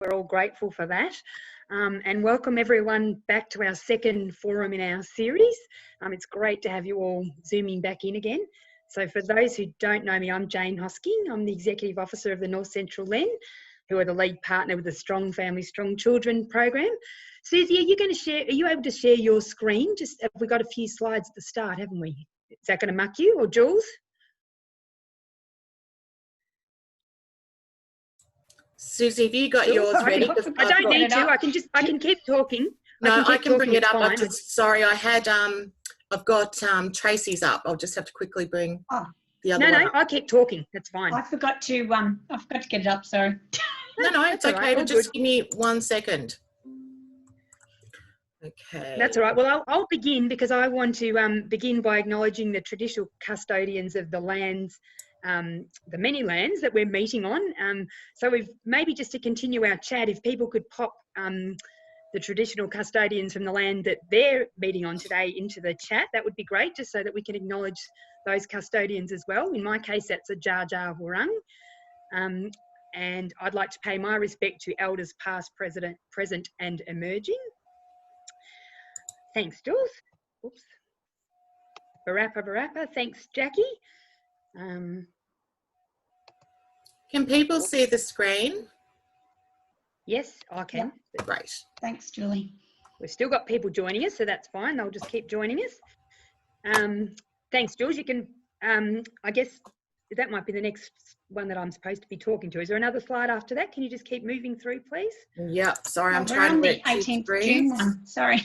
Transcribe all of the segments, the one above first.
We're all grateful for that. And welcome everyone back to our second forum in our series. It's great to have you all zooming back in again. So for those who don't know me, I'm Jane Hosking. I'm the Executive Officer of the North Central LEN, who are the lead partner with the Strong Family, Strong Children program. Susie, are you able to share your screen? We've got a few slides at the start, haven't we? Is that going to muck you, or Jules? Susie, have you got yours ready? I don't need to. I can keep talking. No, I can bring it up. Sorry, I had I've got Tracy's up. I'll just have to quickly bring the other one up. I'll keep talking. That's fine. I forgot to get it up. Sorry. No, it's okay. Right. Just give me 1 second. Okay. That's all right. Well, I'll begin because I want to begin by acknowledging the traditional custodians of the lands, the many lands that we're meeting on. So maybe just to continue our chat, if people could pop the traditional custodians from the land that they're meeting on today into the chat, that would be great, just so that we can acknowledge those custodians as well. In my case, that's the Dja Dja Wurrung. And I'd like to pay my respect to elders past, present and emerging. Thanks, Jules. Oops. Barappa. Thanks, Jackie. Can people see the screen? Yes, I can. Yeah. Great. Thanks, Julie. We've still got people joining us, so that's fine. They'll just keep joining us. Thanks, Jules. You can, I guess that might be the next one that I'm supposed to be talking to. Is there another slide after that? Can you just keep moving through, please? Yeah, sorry, I'm trying to get the 18th of June one. Sorry.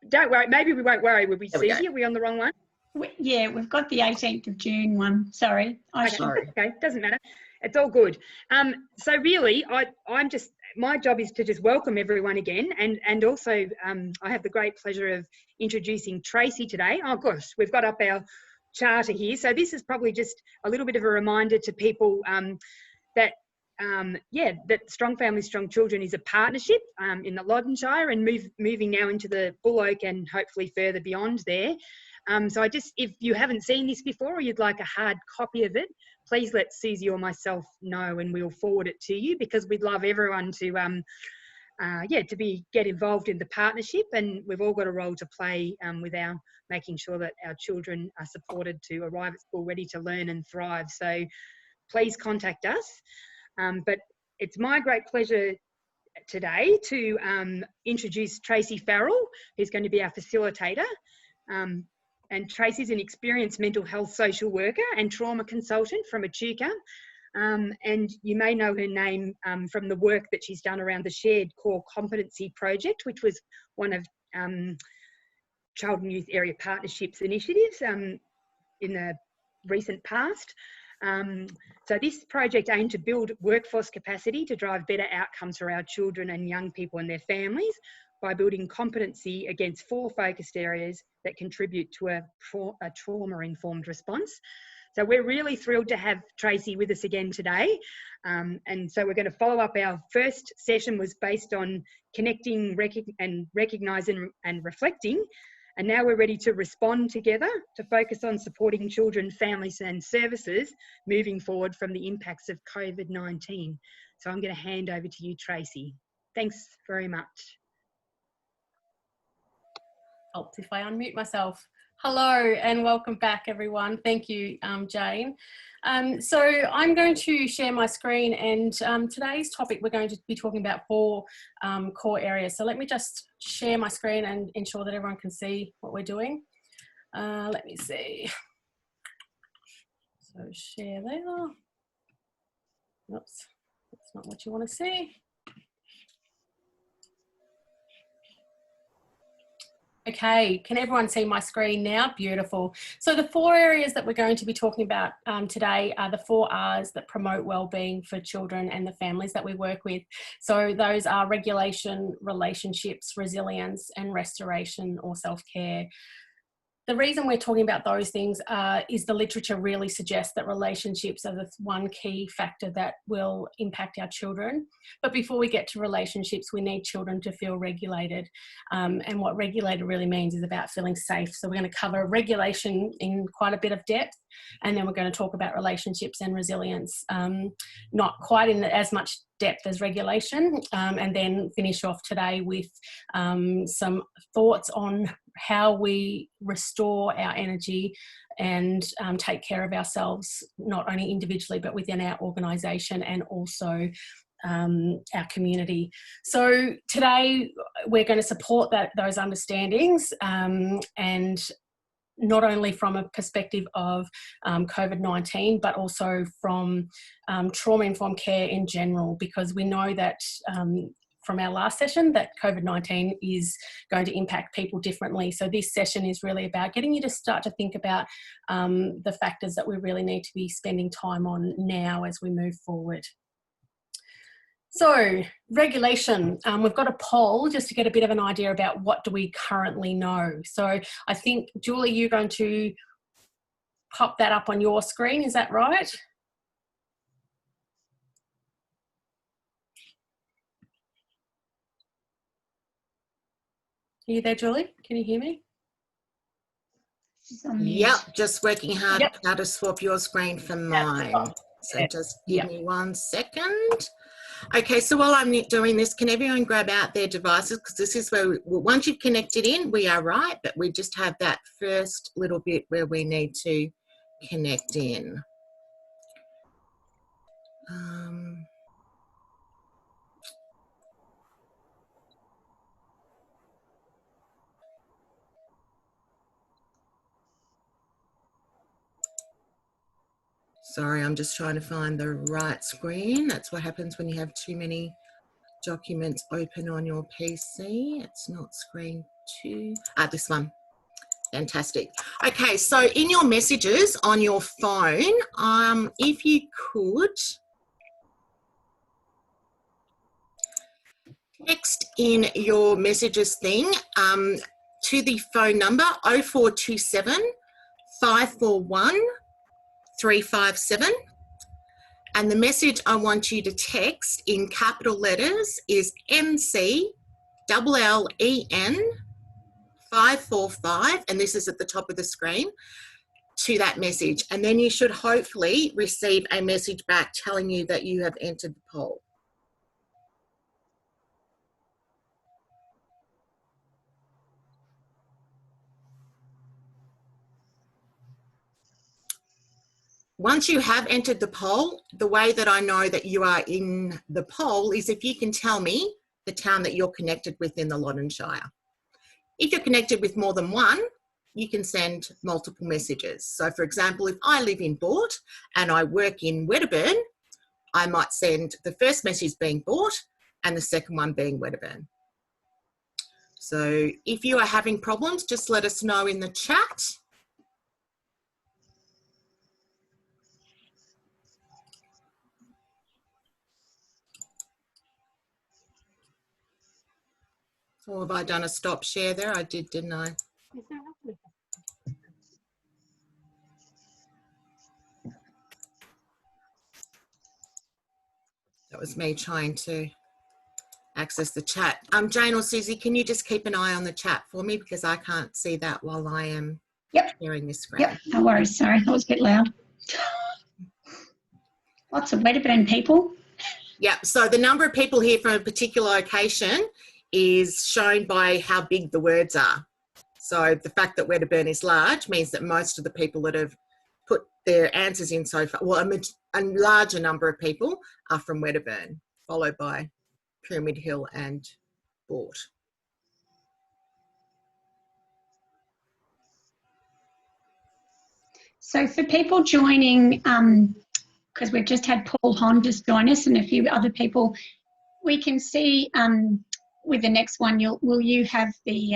Don't worry. Maybe we won't worry. Will we see you? Are we on the wrong one? Yeah, we've got the 18th of June one. Sorry. Okay, doesn't matter. It's all good. So really, my job is to just welcome everyone again, and also I have the great pleasure of introducing Tracy today. Oh gosh, we've got up our charter here. So this is probably just a little bit of a reminder to people that Strong Family, Strong Children is a partnership in the Loddon Shire, and moving now into the Bull Oak and hopefully further beyond there. So if you haven't seen this before or you'd like a hard copy of it, please let Susie or myself know and we'll forward it to you, because we'd love everyone to get involved in the partnership, and we've all got a role to play with making sure that our children are supported to arrive at school ready to learn and thrive. So please contact us. But it's my great pleasure today to introduce Tracy Farrell, who's going to be our facilitator. And Tracy's an experienced mental health social worker and trauma consultant from Echuca. And you may know her name from the work that she's done around the Shared Core Competency Project, which was one of Child and Youth Area Partnerships initiatives in the recent past. So this project aimed to build workforce capacity to drive better outcomes for our children and young people and their families by building competency against 4 focused areas that contribute to a trauma-informed response. So we're really thrilled to have Tracy with us again today. And so we're going to follow up. Our first session was based on connecting, recognising and reflecting. And now we're ready to respond together to focus on supporting children, families and services moving forward from the impacts of COVID-19. So I'm going to hand over to you, Tracy. Thanks very much. Helps if I unmute myself. Hello and welcome back, everyone. Thank you, Jane. So I'm going to share my screen, and today's topic we're going to be talking about 4 core areas. So let me just share my screen and ensure that everyone can see what we're doing. Let me see. So share there. Oops, that's not what you want to see. Okay, can everyone see my screen now? Beautiful. So the 4 areas that we're going to be talking about today are the 4 R's that promote wellbeing for children and the families that we work with. So those are regulation, relationships, resilience, and restoration or self-care. The reason we're talking about those things is the literature really suggests that relationships are the one key factor that will impact our children. But before we get to relationships, we need children to feel regulated. And what regulated really means is about feeling safe. So we're going to cover regulation in quite a bit of depth. And then we're going to talk about relationships and resilience, not quite in as much depth as regulation, and then finish off today with some thoughts on how we restore our energy and take care of ourselves, not only individually but within our organisation and also our community. So today we're going to support those understandings, and not only from a perspective of COVID-19, but also from trauma-informed care in general, because we know that from our last session that COVID-19 is going to impact people differently. So this session is really about getting you to start to think about the factors that we really need to be spending time on now as we move forward. So regulation, we've got a poll just to get a bit of an idea about what do we currently know. So I think, Julie, you're going to pop that up on your screen, is that right? Are you there, Julie? Can you hear me? Yep, just working hard how to swap your screen for mine. So just give me 1 second. Okay, so while I'm doing this, can everyone grab out their devices? Because this is where, once you've connected in, we are right, but we just have that first little bit where we need to connect in. Sorry, I'm just trying to find the right screen. That's what happens when you have too many documents open on your PC. It's not screen 2. This one. Fantastic. Okay, so in your messages on your phone, if you could text in your messages thing to the phone number 0427 541 357, and the message I want you to text in capital letters is MCLLEN 545, and this is at the top of the screen, to that message, and then you should hopefully receive a message back telling you that you have entered the poll. Once you have entered the poll, the way that I know that you are in the poll is if you can tell me the town that you're connected with in the Loddon Shire. If you're connected with more than one, you can send multiple messages. So for example, if I live in Boort and I work in Wedderburn, I might send the first message being Boort and the second one being Wedderburn. So if you are having problems, just let us know in the chat. Or have I done a stop share there? I did, didn't I? That was me trying to access the chat. Jane or Susie, can you just keep an eye on the chat for me, because I can't see that while I am sharing this screen. Yep, no worries. Sorry, that was a bit loud. Lots of Wedderburn people. Yeah, so the number of people here from a particular location is shown by how big the words are. So the fact that Wedderburn is large means that most of the people that have put their answers in so far, well, a larger number of people are from Wedderburn, followed by Pyramid Hill and Boort. So for people joining, because we've just had Paul Hon just join us and a few other people, we can see with the next one, will you have the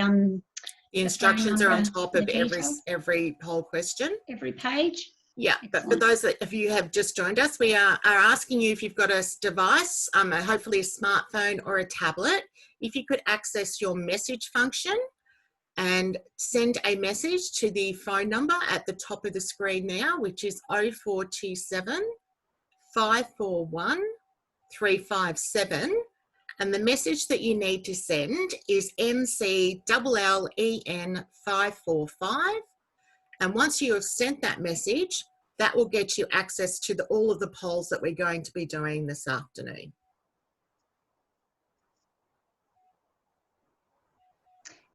instructions are on top of every poll question. Every page? Yeah, excellent. But for those that, if you have just joined us, we are asking you if you've got a device, hopefully a smartphone or a tablet, if you could access your message function and send a message to the phone number at the top of the screen now, which is 0427 541 357. And the message that you need to send is MCLLEN 545. And once you have sent that message, That will get you access to all of the polls that we're going to be doing this afternoon.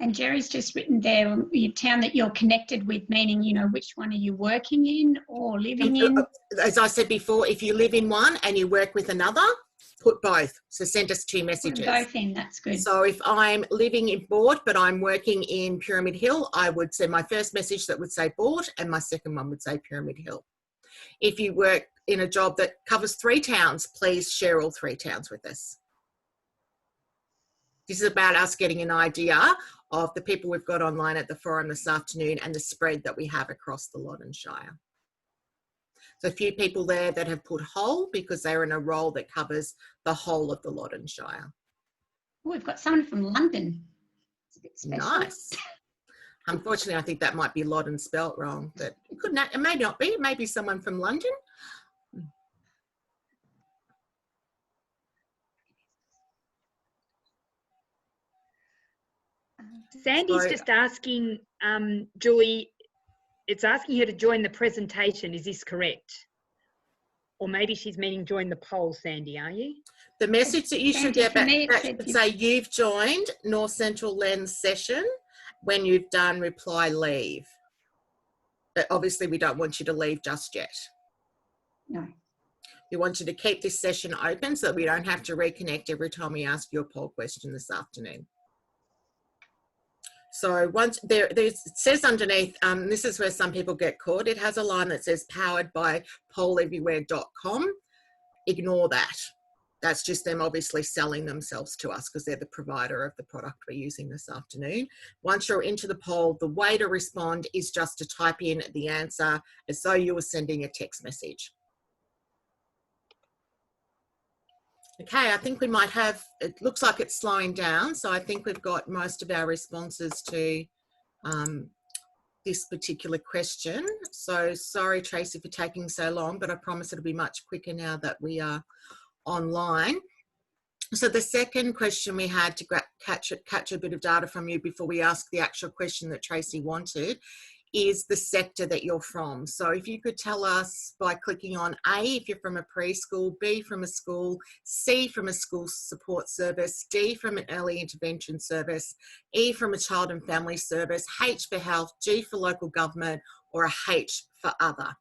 And Jerry's just written there, your town that you're connected with, meaning, you know, which one are you working in or living in? As I said before, if you live in one and you work with another, put both. So send us 2 messages. Put both in, that's good. So if I'm living in Boort, but I'm working in Pyramid Hill, I would send my first message that would say Boort and my second one would say Pyramid Hill. If you work in a job that covers 3 towns, please share all 3 towns with us. This is about us getting an idea of the people we've got online at the forum this afternoon and the spread that we have across the Loddon Shire. So a few people there that have put whole because they're in a role that covers the whole of the Loddon Shire. Oh, we've got someone from London. It's a bit special. Nice. Unfortunately, I think that might be Loddon spelt wrong, but it could not, it may not be. It may be someone from London. Sandy's just asking, Julie, it's asking her to join the presentation. Is this correct? Or maybe she's meaning join the poll, Sandy, are you? The message that you should get back should say you've joined North Central Lens session when you've done reply leave. But obviously we don't want you to leave just yet. No. We want you to keep this session open so that we don't have to reconnect every time we ask you a poll question this afternoon. So once it says underneath, this is where some people get caught. It has a line that says powered by polleverywhere.com. Ignore that. That's just them obviously selling themselves to us because they're the provider of the product we're using this afternoon. Once you're into the poll, the way to respond is just to type in the answer as though you were sending a text message. Okay, I think we might have, it looks like it's slowing down. So I think we've got most of our responses to this particular question. So sorry, Tracy, for taking so long, but I promise it'll be much quicker now that we are online. So the second question we had to catch a bit of data from you before we ask the actual question that Tracy wanted is the sector that you're from. So if you could tell us by clicking on A, if you're from a preschool, B from a school, C from a school support service, D from an early intervention service, E from a child and family service, H for health, G for local government, or a H for other.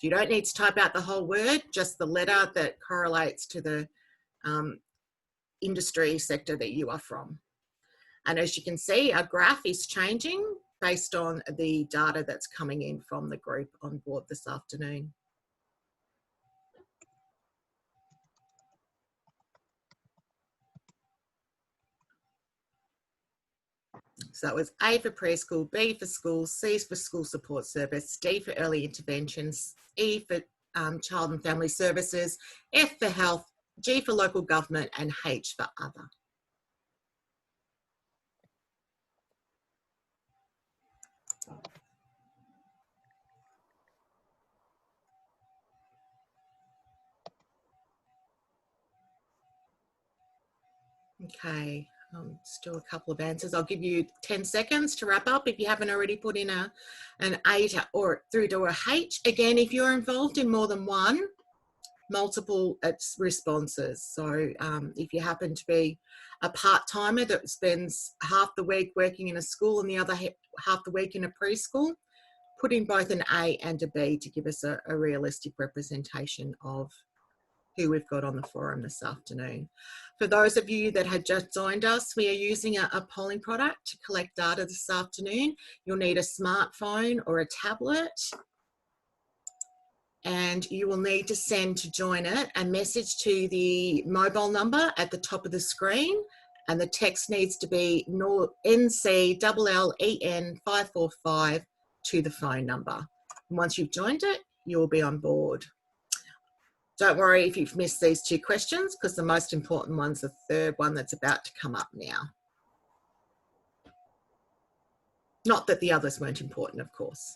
You don't need to type out the whole word, just the letter that correlates to the industry sector that you are from. And as you can see, our graph is changing based on the data that's coming in from the group on board this afternoon. So that was A for preschool, B for school, C for school support service, D for early interventions, E for child and family services, F for health, G for local government, and H for other. Okay, let's do a couple of answers. I'll give you 10 seconds to wrap up if you haven't already put in an A or through to a H. Again, if you're involved in more than one, multiple responses. So if you happen to be a part-timer that spends half the week working in a school and the other half the week in a preschool, put in both an A and a B to give us a realistic representation of who we've got on the forum this afternoon. For those of you that had just joined us, we are using a polling product to collect data this afternoon. You'll need a smartphone or a tablet, and you will need to send to join it a message to the mobile number at the top of the screen, and the text needs to be NCLLEN545 to the phone number. And once you've joined it, you'll be on board. Don't worry if you've missed these 2 questions, because the most important one's the third one that's about to come up now. Not that the others weren't important, of course.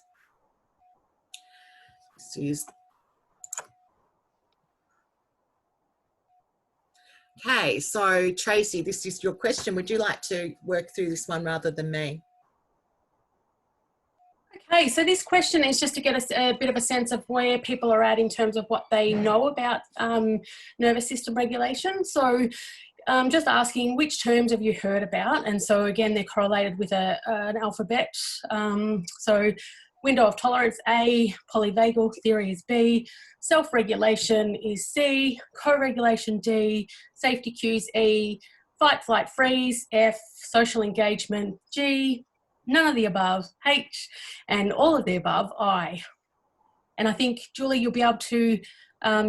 Okay, so Tracy, this is your question. Would you like to work through this one rather than me? Okay, so this question is just to get us a bit of a sense of where people are at in terms of what they know about nervous system regulation. So just asking which terms have you heard about? And so again, they're correlated with an alphabet. So window of tolerance A, polyvagal theory is B, self-regulation is C, co-regulation D, safety cues E, fight, flight, freeze F, social engagement G, none of the above H, and all of the above I. And I think, Julie, you'll be able to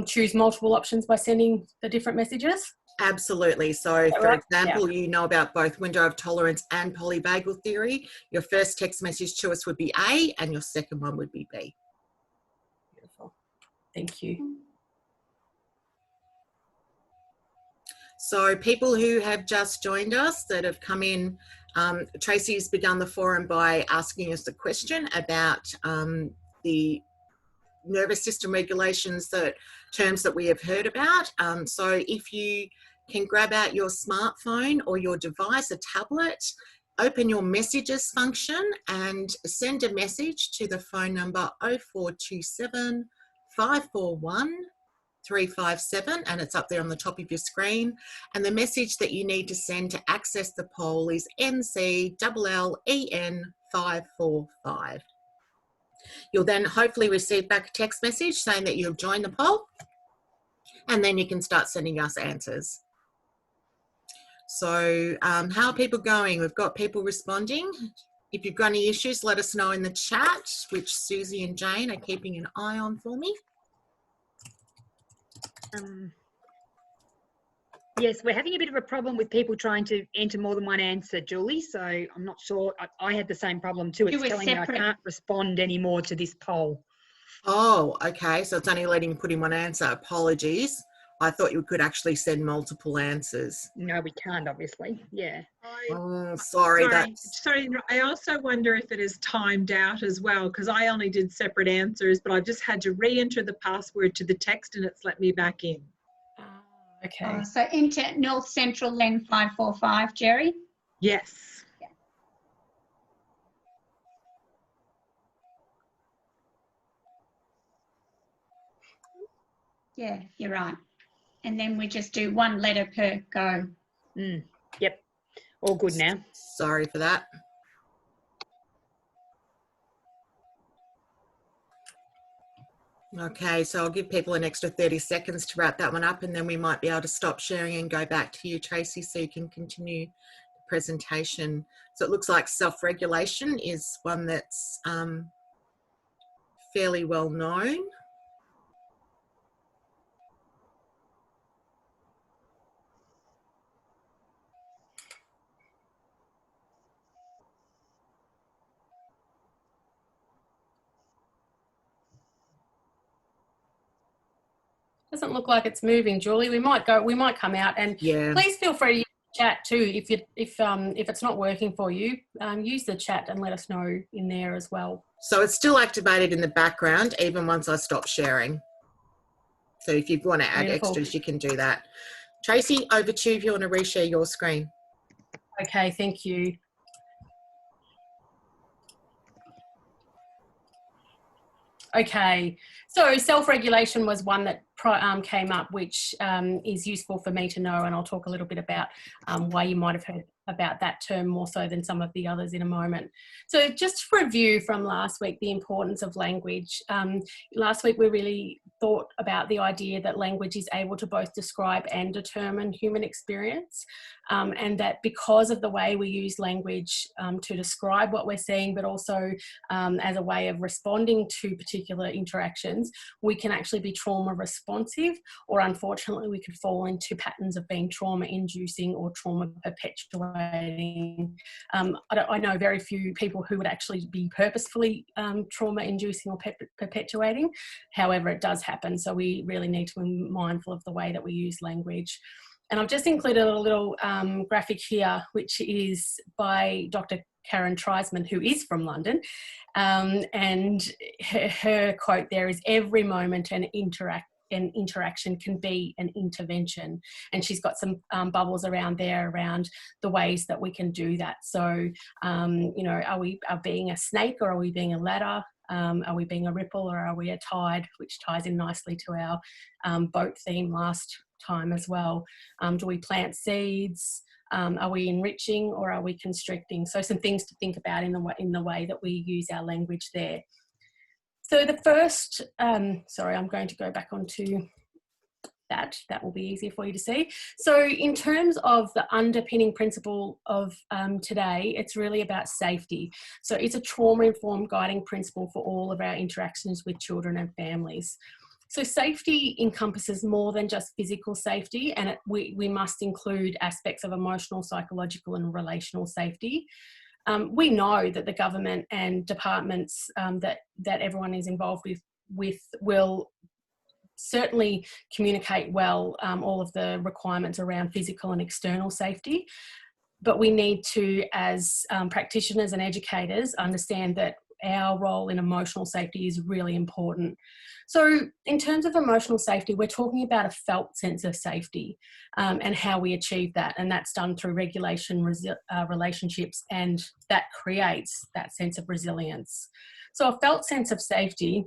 choose multiple options by sending the different messages. Absolutely. So, for Right? example, you know about both window of tolerance and polyvagal theory. Your first text message to us would be A, and your second one would be B. Beautiful. Thank you. So, people who have just joined us that have come in, Tracy's begun the forum by asking us a question about the nervous system regulations, terms that we have heard about. So if you can grab out your smartphone or your device, a tablet, open your messages function and send a message to the phone number 0427 541 357, and it's up there on the top of your screen. And the message that you need to send to access the poll is MCLLEN545. You'll then hopefully receive back a text message saying that you've joined the poll, and then you can start sending us answers. So how are people going? We've got people responding. If you've got any issues, let us know in the chat, which Susie and Jane are keeping an eye on for me. Yes, we're having a bit of a problem with people trying to enter more than one answer, Julie. So I'm not sure. I had the same problem too. It's telling me I can't respond anymore to this poll. Oh, okay. So it's only letting you put in one answer. Apologies. I thought you could actually send multiple answers. No, we can't, obviously. Yeah. Oh, sorry. Sorry, I also wonder if it is timed out as well, because I only did separate answers, but I've just had to re-enter the password to the text and it's let me back in. Okay. So enter North Central Len 545, Jerry. Yes. Yeah, you're right. And then we just do one letter per go. Yep. All good now. Sorry for that. Okay, so I'll give people an extra 30 seconds to wrap that one up, and then we might be able to stop sharing and go back to you, Tracy, so you can continue the presentation. So it looks like self-regulation is one that's fairly well known. Doesn't look like it's moving, Julie. We might come out, and please feel free to chat too if it's not working for you. Use the chat and let us know in there as well. So it's still activated in the background even once I stop sharing. So if you want to add extras, you can do that. Tracy, over to you if you want to reshare your screen. Okay, thank you. Okay, so self-regulation was one that came up, which is useful for me to know, and I'll talk a little bit about why you might have heard about that term more so than some of the others in a moment. So just to review from last week, the importance of language. Last week we really thought about the idea that language is able to both describe and determine human experience, and that because of the way we use language to describe what we're seeing, but also as a way of responding to particular interactions, we can actually be trauma responsive, or unfortunately we could fall into patterns of being trauma inducing or trauma perpetuating. I know very few people who would actually be purposefully trauma inducing or perpetuating. However, it does happen, so we really need to be mindful of the way that we use language. And I've just included a little graphic here, which is by Dr. Karen Treisman, who is from London, and her quote there is, "Every moment an an interaction can be an intervention. And she's got some bubbles around there around the ways that we can do that. So, you know, are we being a snake, or are we being a ladder? Are we being a ripple, or are we a tide, which ties in nicely to our boat theme last time as well. Do we plant seeds? Are we enriching, or are we constricting? So some things to think about in the way that we use our language there. So the first, sorry, I'm going to go back onto that. That will be easier for you to see. So in terms of the underpinning principle of today, it's really about safety. So it's a trauma-informed guiding principle for all of our interactions with children and families. So safety encompasses more than just physical safety, and we must include aspects of emotional, psychological and relational safety. We know that the government and departments that everyone is involved with will certainly communicate well all of the requirements around physical and external safety, but we need to, as practitioners and educators, understand that our role in emotional safety is really important. So in terms of emotional safety, we're talking about a felt sense of safety and how we achieve that. And that's done through regulation, relationships, and that creates that sense of resilience. So a felt sense of safety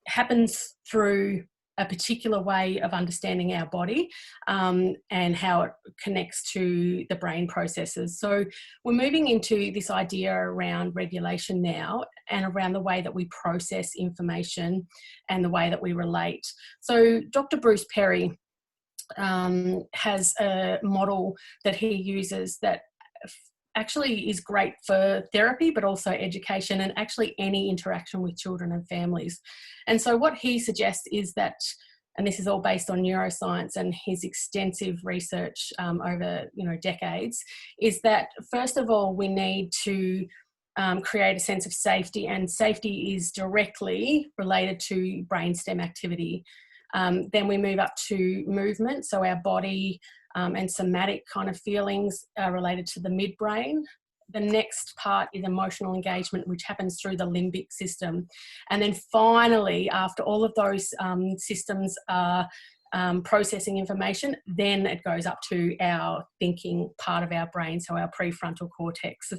happens through a particular way of understanding our body and how it connects to the brain processes. So we're moving into this idea around regulation now, and around the way that we process information and the way that we relate. So Dr. Bruce Perry has a model that he uses that actually is great for therapy, but also education and actually any interaction with children and families. And so what he suggests is that, and this is all based on neuroscience and his extensive research over decades, is that first of all, we need to create a sense of safety, and safety is directly related to brainstem activity. Then we move up to movement, so our body and somatic kind of feelings are related to the midbrain. The next part is emotional engagement, which happens through the limbic system. And then finally, after all of those systems are processing information, then it goes up to our thinking part of our brain, so our prefrontal cortex.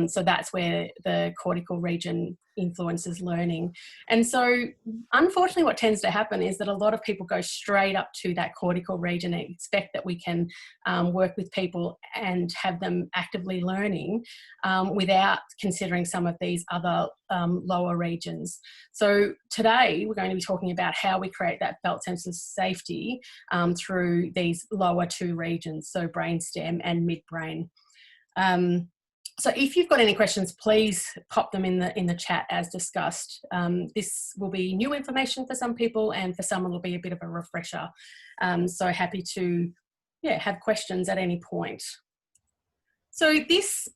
So that's where the cortical region influences learning. And so unfortunately what tends to happen is that a lot of people go straight up to that cortical region and expect that we can work with people and have them actively learning without considering some of these other lower regions. So today we're going to be talking about how we create that felt sense of safety through these lower two regions, so brainstem and midbrain. So if you've got any questions, please pop them in the chat as discussed. This will be new information for some people, and for some it'll be a bit of a refresher. So happy to have questions at any point. So this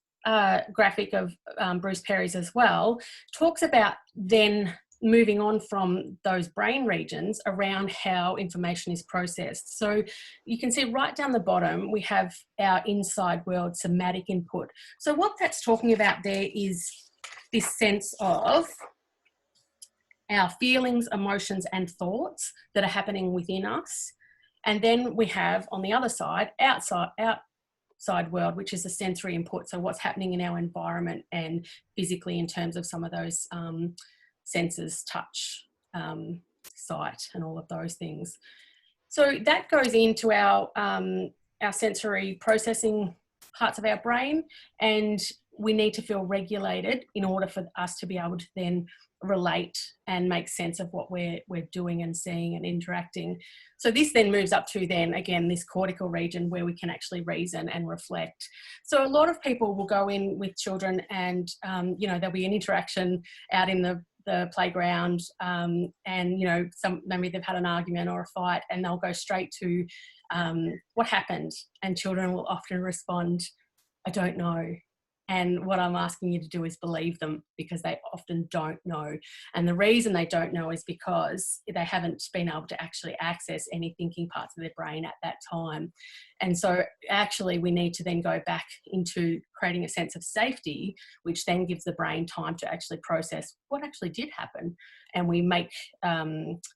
graphic of Bruce Perry's as well talks about then moving on from those brain regions around how information is processed. So you can see right down the bottom, we have our inside world somatic input. So what that's talking about there is this sense of our feelings, emotions, and thoughts that are happening within us. And then we have on the other side, outside world, which is the sensory input. So what's happening in our environment and physically in terms of some of those senses, touch, sight, and all of those things. So that goes into our sensory processing parts of our brain, and we need to feel regulated in order for us to be able to then relate and make sense of what we're doing and seeing and interacting. So this then moves up to then again this cortical region where we can actually reason and reflect. So a lot of people will go in with children and there'll be an interaction out in the playground and maybe they've had an argument or a fight, and they'll go straight to what happened, and children will often respond, I don't know. And what I'm asking you to do is believe them, because they often don't know. And the reason they don't know is because they haven't been able to actually access any thinking parts of their brain at that time. And so actually we need to then go back into creating a sense of safety, which then gives the brain time to actually process what actually did happen. And we make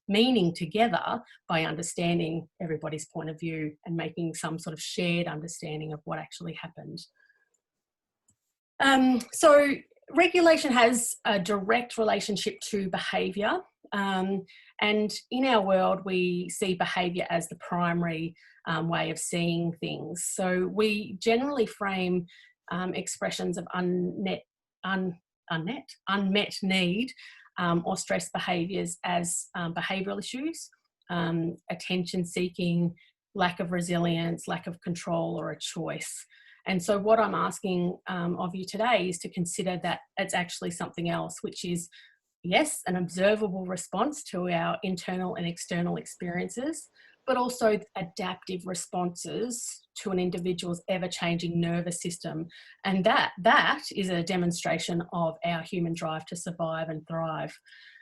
meaning together by understanding everybody's point of view and making some sort of shared understanding of what actually happened. So regulation has a direct relationship to behaviour, and in our world we see behaviour as the primary way of seeing things. So we generally frame expressions of unmet need or stress behaviours as behavioural issues, attention seeking, lack of resilience, lack of control, or a choice. And so what I'm asking of you today is to consider that it's actually something else, which is, yes, an observable response to our internal and external experiences, but also adaptive responses to an individual's ever-changing nervous system. And that is a demonstration of our human drive to survive and thrive.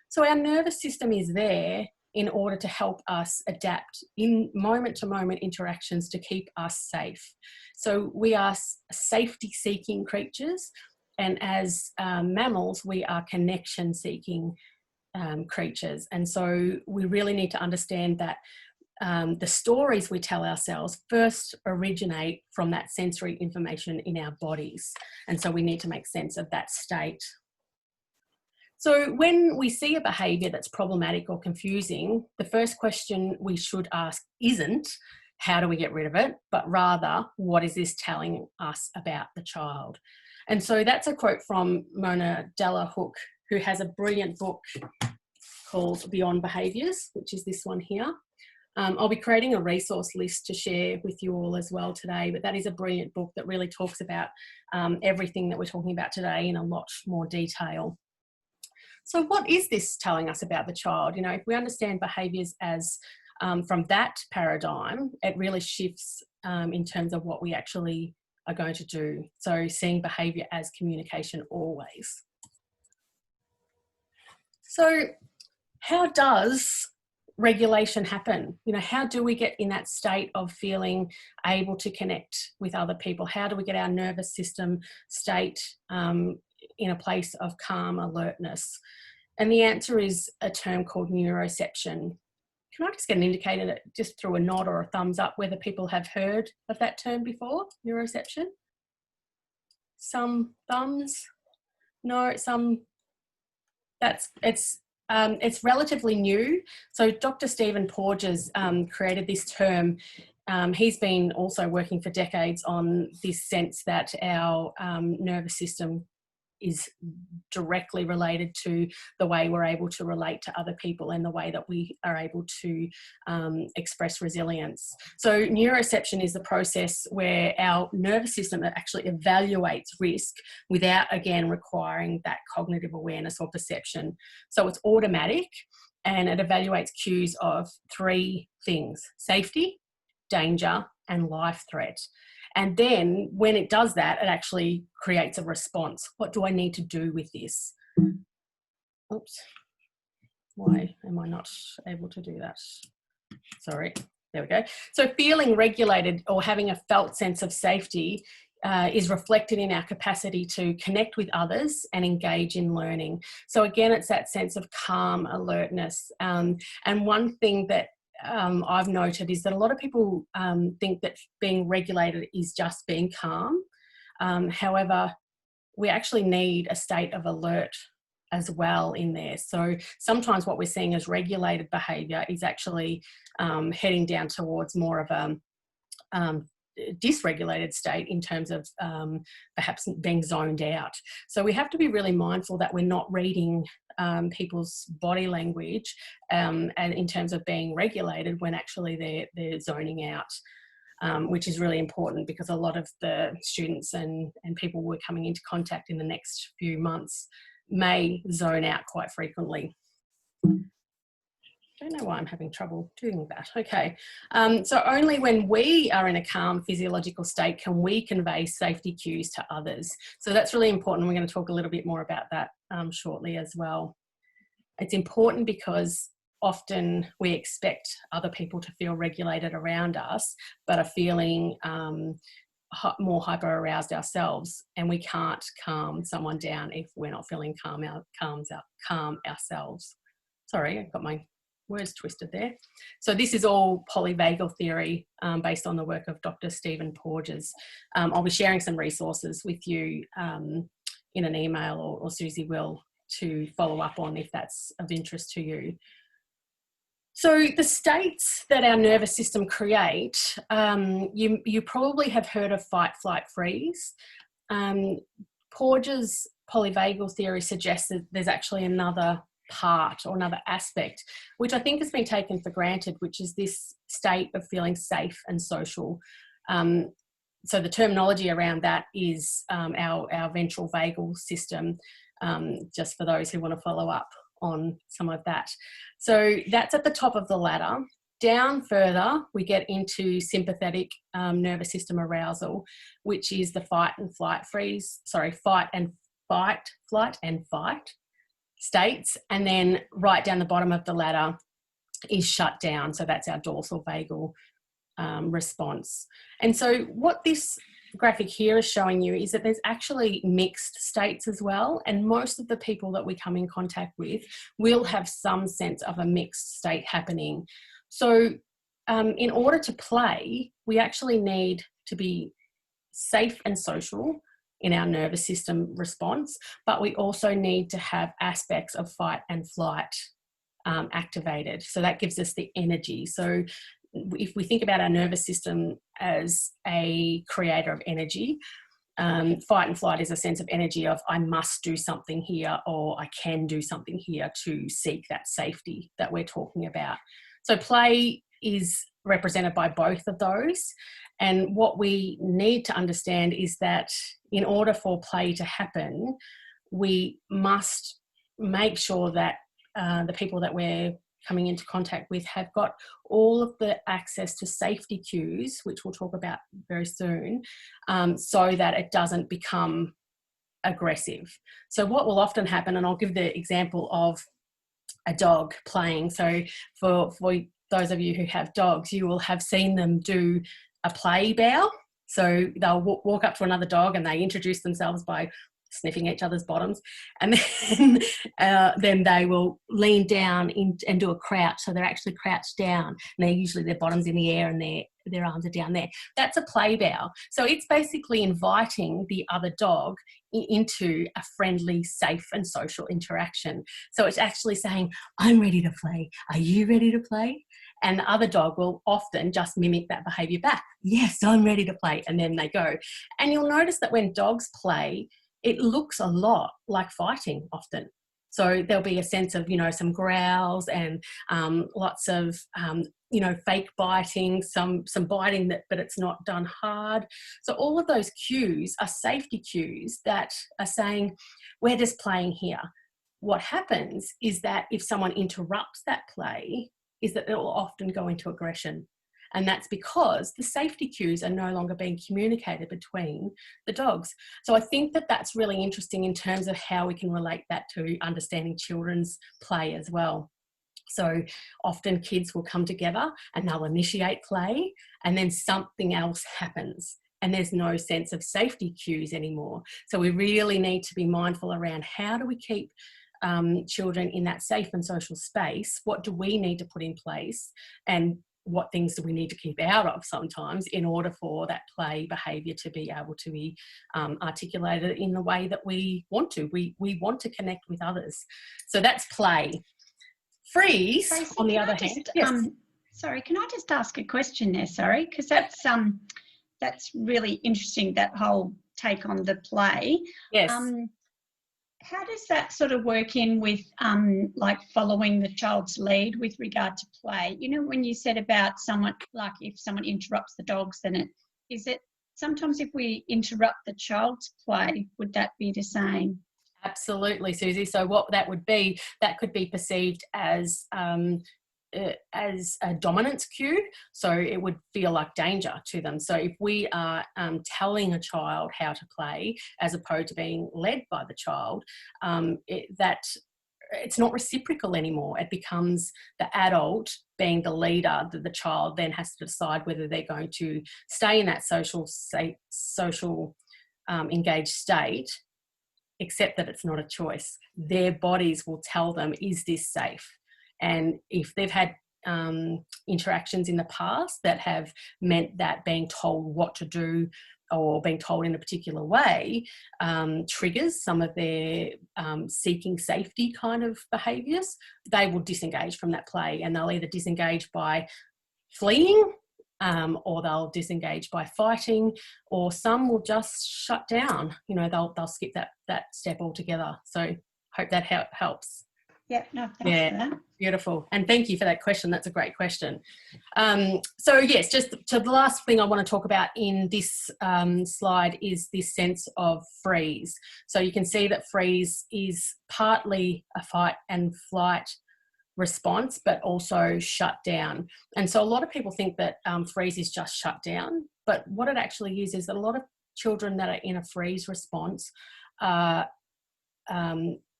So our nervous system is there in order to help us adapt in moment-to-moment interactions to keep us safe. So we are safety-seeking creatures, and as mammals, we are connection-seeking creatures. And so we really need to understand that the stories we tell ourselves first originate from that sensory information in our bodies. And so we need to make sense of that state. So when we see a behaviour that's problematic or confusing, the first question we should ask isn't, how do we get rid of it? But rather, what is this telling us about the child? And so that's a quote from Mona Delahooke, who has a brilliant book called Beyond Behaviours, which is this one here. I'll be creating a resource list to share with you all as well today, but that is a brilliant book that really talks about everything that we're talking about today in a lot more detail. So what is this telling us about the child? You know, if we understand behaviours as from that paradigm, it really shifts in terms of what we actually are going to do. So seeing behaviour as communication always. So how does regulation happen? You know, how do we get in that state of feeling able to connect with other people? How do we get our nervous system state in a place of calm alertness? And the answer is a term called neuroception. Can I just get an indicator just through a nod or a thumbs up whether people have heard of that term before, neuroception? Some thumbs? No, some. It's relatively new. So Dr. Stephen Porges created this term. He's been also working for decades on this sense that our nervous system is directly related to the way we're able to relate to other people and the way that we are able to express resilience. So neuroception is the process where our nervous system actually evaluates risk without, again, requiring that cognitive awareness or perception. So it's automatic and it evaluates cues of three things: safety, danger, and life threat. And then when it does that, it actually creates a response. What do I need to do with this? Oops. Why am I not able to do that? Sorry. There we go. So feeling regulated or having a felt sense of safety is reflected in our capacity to connect with others and engage in learning. So again, it's that sense of calm alertness. And one thing that I've noted is that a lot of people think that being regulated is just being calm. However, we actually need a state of alert as well in there. So sometimes what we're seeing as regulated behaviour is actually heading down towards more of a dysregulated state in terms of perhaps being zoned out. So we have to be really mindful that we're not reading people's body language and in terms of being regulated when actually they're zoning out, which is really important because a lot of the students and people we're coming into contact in the next few months may zone out quite frequently. don't know why I'm having trouble doing that. Okay. So only when we are in a calm physiological state can we convey safety cues to others. So that's really important. We're going to talk a little bit more about that shortly as well. It's important because often we expect other people to feel regulated around us, but are feeling more hyper aroused ourselves, and we can't calm someone down if we're not feeling calm ourselves. Sorry, I got my words twisted there. So this is all polyvagal theory based on the work of Dr. Stephen Porges. I'll be sharing some resources with you in an email, or Susie will, to follow up on if that's of interest to you. So the states that our nervous system create, you probably have heard of fight, flight, freeze. Porges' polyvagal theory suggests that there's actually another part or another aspect, which I think has been taken for granted, which is this state of feeling safe and social. So the terminology around that is our ventral vagal system, just for those who want to follow up on some of that. So that's at the top of the ladder. Down further, we get into sympathetic nervous system arousal, which is the fight and flight states. And then right down the bottom of the ladder is shut down. So that's our dorsal vagal response. And so what this graphic here is showing you is that there's actually mixed states as well, and most of the people that we come in contact with will have some sense of a mixed state happening. So in order to play, we actually need to be safe and social in our nervous system response, but we also need to have aspects of fight and flight activated. So that gives us the energy. So if we think about our nervous system as a creator of energy, fight and flight is a sense of energy of I must do something here, or I can do something here to seek that safety that we're talking about. So play is represented by both of those. And what we need to understand is that in order for play to happen, we must make sure that the people that we're coming into contact with have got all of the access to safety cues, which we'll talk about very soon, so that it doesn't become aggressive. So what will often happen, and I'll give the example of a dog playing. So for those of you who have dogs, you will have seen them do a play bow. So they'll walk up to another dog and they introduce themselves by sniffing each other's bottoms, and then they will lean down and do a crouch. So they're actually crouched down, and they're usually their bottoms in the air and their arms are down there. That's a play bow. So it's basically inviting the other dog into a friendly, safe and social interaction. So it's actually saying, I'm ready to play. Are you ready to play? And the other dog will often just mimic that behaviour back. Yes, I'm ready to play. And then they go. And you'll notice that when dogs play, it looks a lot like fighting often. So there'll be a sense of, some growls and lots of, fake biting, some biting but it's not done hard. So all of those cues are safety cues that are saying, we're just playing here. What happens is that if someone interrupts that play, is that it will often go into aggression. And that's because the safety cues are no longer being communicated between the dogs. So I think that that's really interesting in terms of how we can relate that to understanding children's play as well. So often kids will come together and they'll initiate play, and then something else happens and there's no sense of safety cues anymore. So we really need to be mindful around how do we keep children in that safe and social space? What do we need to put in place? And what things do we need to keep out of sometimes in order for that play behaviour to be able to be articulated in the way that we want to. We want to connect with others. So that's play. Freeze, Tracy, on the other hand. Yes. Sorry, can I just ask a question there? Sorry, because that's really interesting, that whole take on the play. Yes. How does that sort of work in with like following the child's lead with regard to play? When you said about someone, like if someone interrupts the dogs, then is it sometimes if we interrupt the child's play, would that be the same? Absolutely, Susie. So what that would be, that could be perceived as as a dominance cue, so it would feel like danger to them. So if we are telling a child how to play as opposed to being led by the child, it's not reciprocal anymore. It becomes the adult being the leader, that the child then has to decide whether they're going to stay in that social engaged state, except that it's not a choice. Their bodies will tell them, is this safe? And if they've had interactions in the past that have meant that being told what to do or being told in a particular way triggers some of their seeking safety kind of behaviours, they will disengage from that play, and they'll either disengage by fleeing or they'll disengage by fighting, or some will just shut down. You know, they'll skip that step altogether. So hope that helps. Yeah, no, thanks for that. Beautiful. And thank you for that question. That's a great question. So yes, just to the last thing I want to talk about in this slide is this sense of freeze. So you can see that freeze is partly a fight and flight response, but also shut down. And so a lot of people think that freeze is just shut down, but what it actually is that a lot of children that are in a freeze response are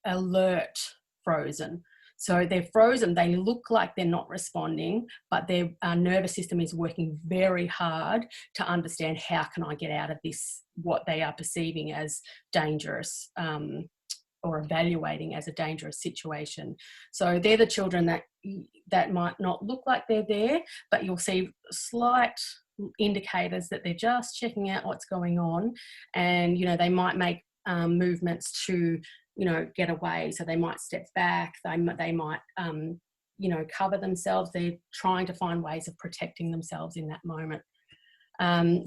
alert frozen. So they're frozen, they look like they're not responding, but their nervous system is working very hard to understand, how can I get out of this, what they are perceiving as dangerous or evaluating as a dangerous situation. So they're the children that might not look like they're there, but you'll see slight indicators that they're just checking out what's going on. And, you know, they might make movements to, you know, get away. So they might step back, they might, you know, cover themselves. They're trying to find ways of protecting themselves in that moment.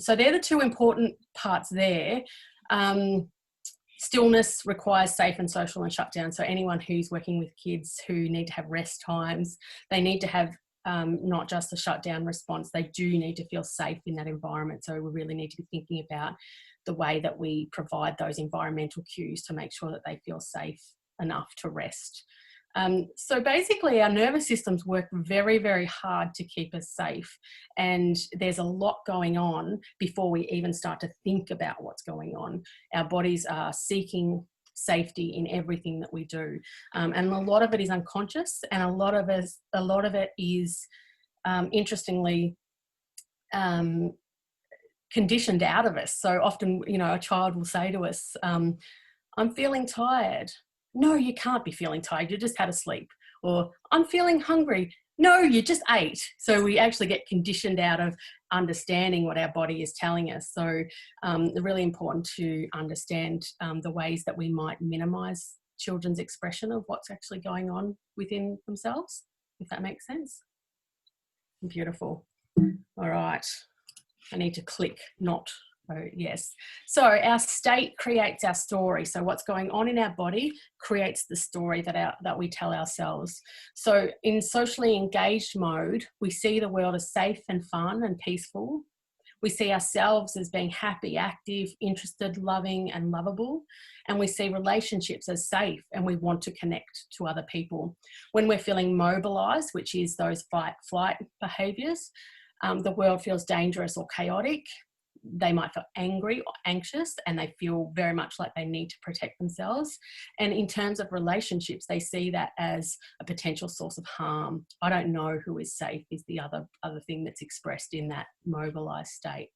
So they're the two important parts there. Stillness requires safe and social and shutdown. So anyone who's working with kids who need to have rest times, they need to have not just a shutdown response, they do need to feel safe in that environment. So we really need to be thinking about the way that we provide those environmental cues to make sure that they feel safe enough to rest. So basically our nervous systems work very, very hard to keep us safe, and there's a lot going on before we even start to think about what's going on. Our bodies are seeking safety in everything that we do, and a lot of it is unconscious, and a lot of it is interestingly conditioned out of us. So often, you know, a child will say to us, I'm feeling tired. No, you can't be feeling tired, you just had a sleep. Or I'm feeling hungry. No, you just ate. So we actually get conditioned out of understanding what our body is telling us. So really important to understand the ways that we might minimise children's expression of what's actually going on within themselves, if that makes sense. Beautiful. All right. I need to click not. Oh, yes. So our state creates our story. So what's going on in our body creates the story that we tell ourselves. So in socially engaged mode, we see the world as safe and fun and peaceful. We see ourselves as being happy, active, interested, loving and lovable. And we see relationships as safe, and we want to connect to other people. When we're feeling mobilised, which is those fight-flight behaviours, the world feels dangerous or chaotic. They might feel angry or anxious, and they feel very much like they need to protect themselves. And in terms of relationships, they see that as a potential source of harm. I don't know who is safe is the other thing that's expressed in that mobilised state.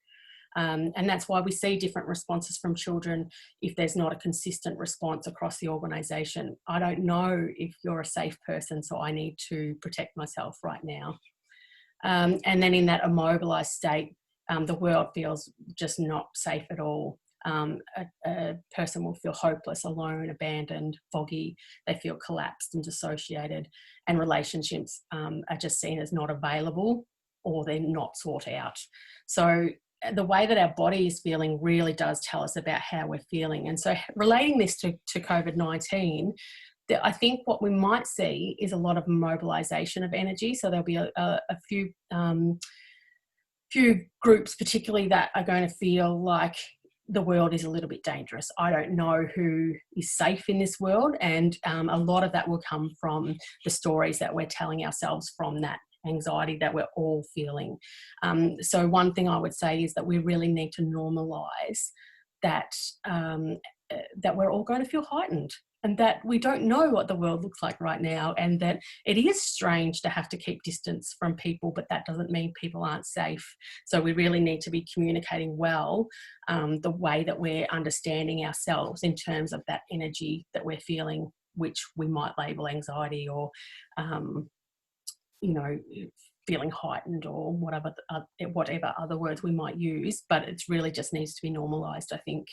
And that's why we see different responses from children if there's not a consistent response across the organisation. I don't know if you're a safe person, so I need to protect myself right now. And then in that immobilised state, the world feels just not safe at all. A person will feel hopeless, alone, abandoned, foggy. They feel collapsed and dissociated, and relationships are just seen as not available, or they're not sought out. So the way that our body is feeling really does tell us about how we're feeling. And so relating this to COVID-19, I think what we might see is a lot of mobilisation of energy. So there'll be a few groups particularly that are going to feel like the world is a little bit dangerous. I don't know who is safe in this world, and a lot of that will come from the stories that we're telling ourselves from that anxiety that we're all feeling. So one thing I would say is that we really need to normalise that that we're all going to feel heightened, and that we don't know what the world looks like right now, and that it is strange to have to keep distance from people, but that doesn't mean people aren't safe. So we really need to be communicating well the way that we're understanding ourselves in terms of that energy that we're feeling, which we might label anxiety or, you know, feeling heightened or whatever other words we might use, but it really just needs to be normalised, I think.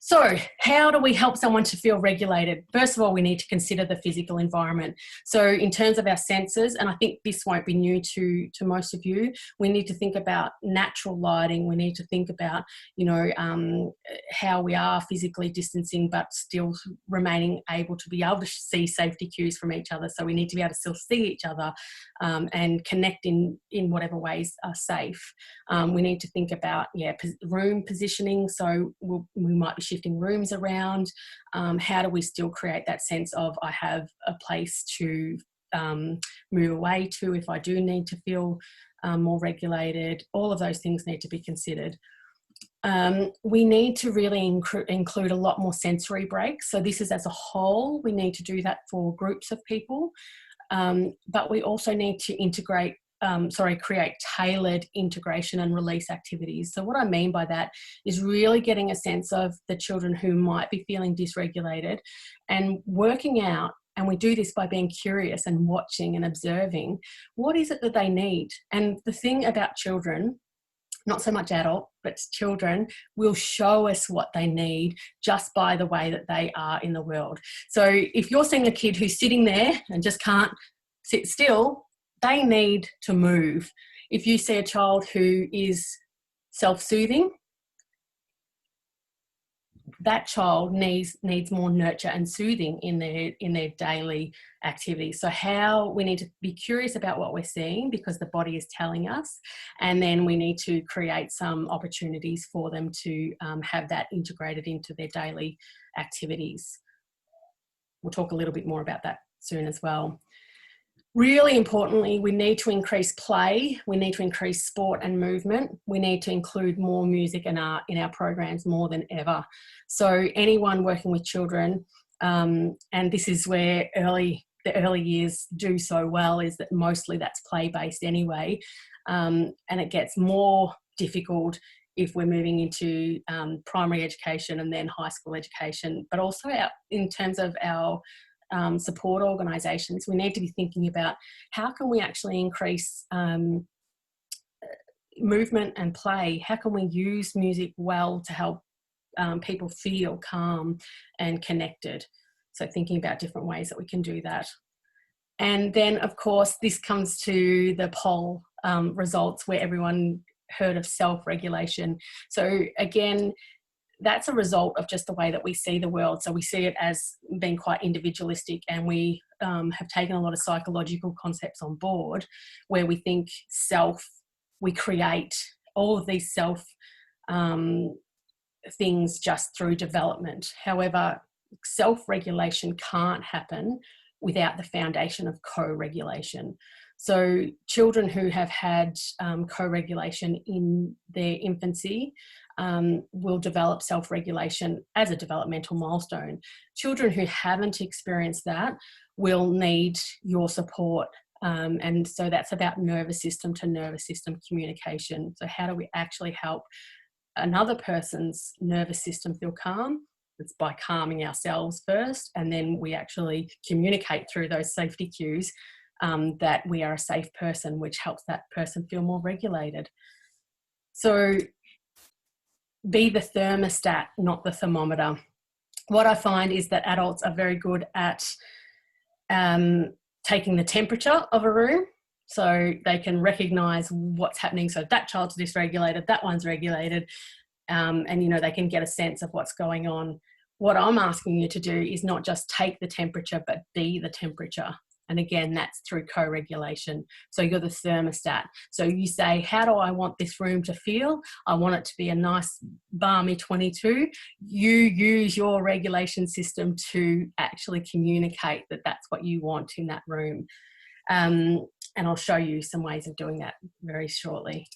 So how do we help someone to feel regulated? First of all, we need to consider the physical environment. So in terms of our senses, and I think this won't be new to most of you, we need to think about natural lighting. We need to think about, you know, how we are physically distancing, but still remaining able to be able to see safety cues from each other. So we need to be able to still see each other and connect in whatever ways are safe. We need to think about, room positioning. So we might be shifting rooms around. How do we still create that sense of I have a place to move away to if I do need to feel more regulated? All of those things need to be considered. We need to really include a lot more sensory breaks. So this is as a whole. We need to do that for groups of people. But we also need to create tailored integration and release activities. So what I mean by that is really getting a sense of the children who might be feeling dysregulated and working out, and we do this by being curious and watching and observing, what is it that they need? And the thing about children, not so much adult, but children, will show us what they need just by the way that they are in the world. So if you're seeing a kid who's sitting there and just can't sit still, they need to move. If you see a child who is self-soothing, that child needs more nurture and soothing in their daily activities. So how we need to be curious about what we're seeing because the body is telling us, and then we need to create some opportunities for them to have that integrated into their daily activities. We'll talk a little bit more about that soon as well. Really importantly, we need to increase play, we need to increase sport and movement, we need to include more music and art in our programs more than ever. So anyone working with children, and this is where the early years do so well, is that mostly that's play-based anyway, and it gets more difficult if we're moving into primary education and then high school education, but also in terms of our support organisations, we need to be thinking about how can we actually increase movement and play? How can we use music well to help people feel calm and connected? So thinking about different ways that we can do that. And then, of course, this comes to the poll results where everyone heard of self-regulation. So again, that's a result of just the way that we see the world. So we see it as being quite individualistic, and we have taken a lot of psychological concepts on board where we think we create all of these self things just through development. However, self-regulation can't happen without the foundation of co-regulation. So children who have had co-regulation in their infancy will develop self-regulation as a developmental milestone. Children who haven't experienced that will need your support. And so that's about nervous system to nervous system communication. So how do we actually help another person's nervous system feel calm? It's by calming ourselves first, and then we actually communicate through those safety cues that we are a safe person, which helps that person feel more regulated. So be the thermostat, not the thermometer. What I find is that adults are very good at taking the temperature of a room, so they can recognise what's happening. So that child's dysregulated, that one's regulated, and they can get a sense of what's going on. What I'm asking you to do is not just take the temperature, but be the temperature. And again, that's through co-regulation. So you're the thermostat. So you say, how do I want this room to feel? I want it to be a nice balmy 22. You use your regulation system to actually communicate that that's what you want in that room. And I'll show you some ways of doing that very shortly.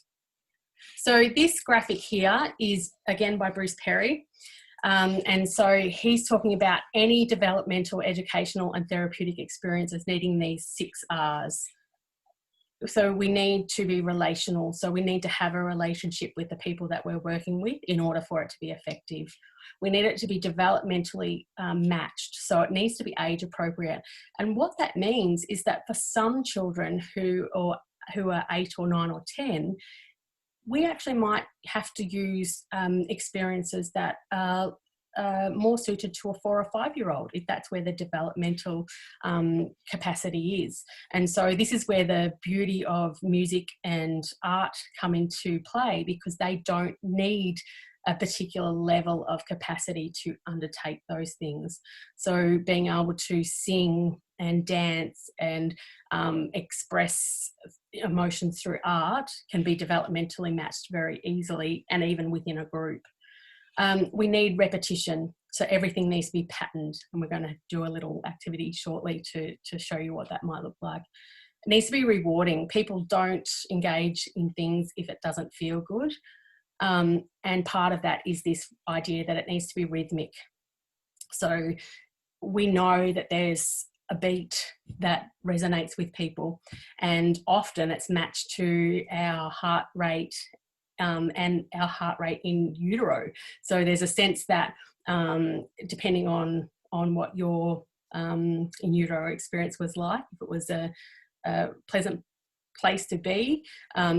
So this graphic here is again by Bruce Perry. And so he's talking about any developmental, educational and therapeutic experiences needing these 6 R's. So we need to be relational. So we need to have a relationship with the people that we're working with in order for it to be effective. We need it to be developmentally matched. So it needs to be age appropriate. And what that means is that for some children who are 8 or 9 or 10, we actually might have to use experiences that are more suited to a 4 or 5-year-old, if that's where the developmental capacity is. And so this is where the beauty of music and art come into play, because they don't need a particular level of capacity to undertake those things. So being able to sing and dance and express emotions through art can be developmentally matched very easily, and even within a group. We need repetition, so everything needs to be patterned, and we're going to do a little activity shortly to show you what that might look like. It needs to be rewarding. People don't engage in things if it doesn't feel good, and part of that is this idea that it needs to be rhythmic. So we know that there's a beat that resonates with people, and often it's matched to our heart rate and our heart rate in utero. So there's a sense that depending on what your in utero experience was like, if it was a pleasant place to be,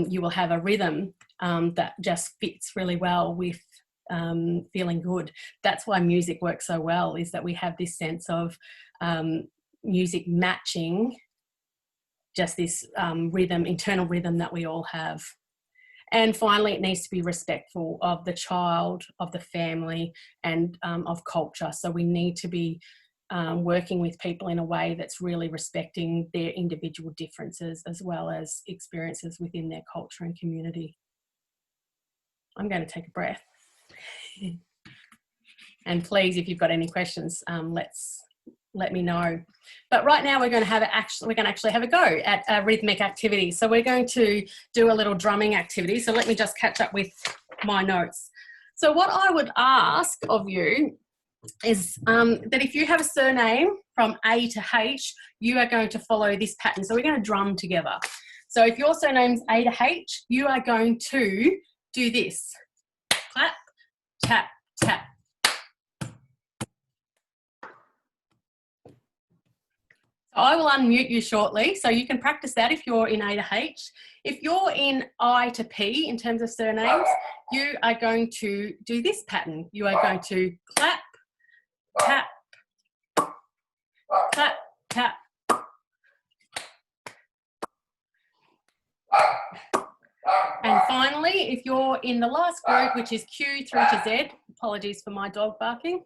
you will have a rhythm that just fits really well with feeling good. That's why music works so well, is that we have this sense of music matching just this rhythm, internal rhythm that we all have. And finally, it needs to be respectful of the child, of the family, and of culture. So we need to be working with people in a way that's really respecting their individual differences as well as experiences within their culture and community. I'm going to take a breath. And please, if you've got any questions, let me know. But right now we're going to actually have a go at a rhythmic activity. So we're going to do a little drumming activity. So let me just catch up with my notes. So what I would ask of you is that if you have a surname from A to H, you are going to follow this pattern. So we're going to drum together. So if your surname's A to H, you are going to do this. Clap, tap, tap. I will unmute you shortly, so you can practice that if you're in A to H. If you're in I to P in terms of surnames, you are going to do this pattern. You are going to clap, tap, clap, tap. And finally, if you're in the last group, which is Q through to Z, apologies for my dog barking,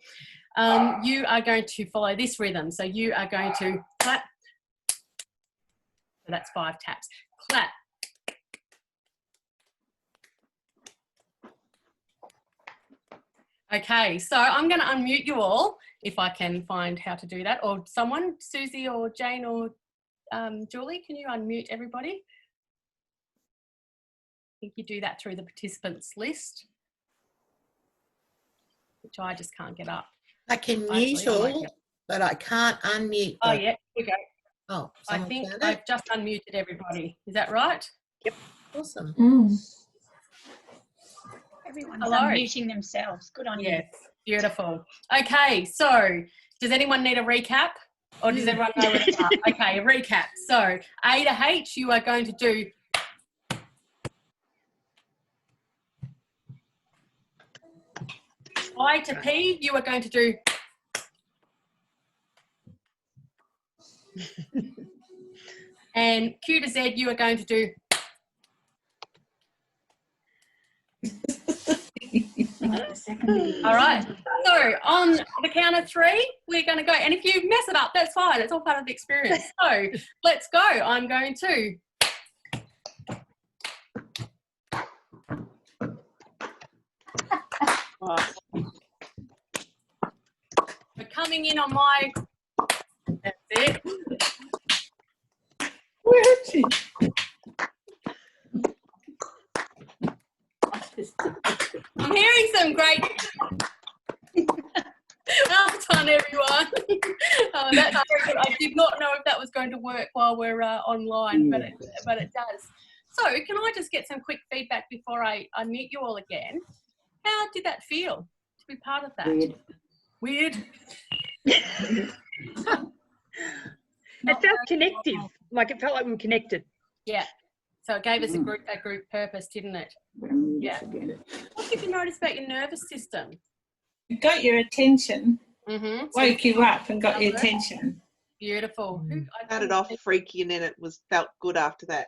you are going to follow this rhythm. So you are going to clap. So that's 5 taps. Clap. Okay, so I'm going to unmute you all if I can find how to do that. Or someone, Susie or Jane or Julie, can you unmute everybody? I think you do that through the participants list, which I just can't get up. I can mute all, but I can't unmute. Oh, yeah, here we go. Oh, I think I've just unmuted everybody. Is that right? Yep. Awesome. Everyone's unmuting themselves. Good on you. Yes, beautiful. Okay, so does anyone need a recap? Or does everyone know where to start? Okay, a recap. So A to H, you are going to do I to P, you are going to do and Q to Z, you are going to do all right, So on the count of 3, we're going to go. And if you mess it up, that's fine. It's all part of the experience. So let's go. I'm going to. We're coming in on my. That's it. Where is she? I'm hearing some great. Well done, everyone. That's very good. I did not know if that was going to work while we're online, but it does. So can I just get some quick feedback before I mute you all again? How did that feel to be part of that? Weird. It felt connective, like it felt like we were connected. Yeah. So it gave us a group purpose, didn't it? Yeah. What did you notice about your nervous system? It got your attention. Mm-hmm. Woke you up and got your attention. Beautiful. I started off freaky and then it felt good after that.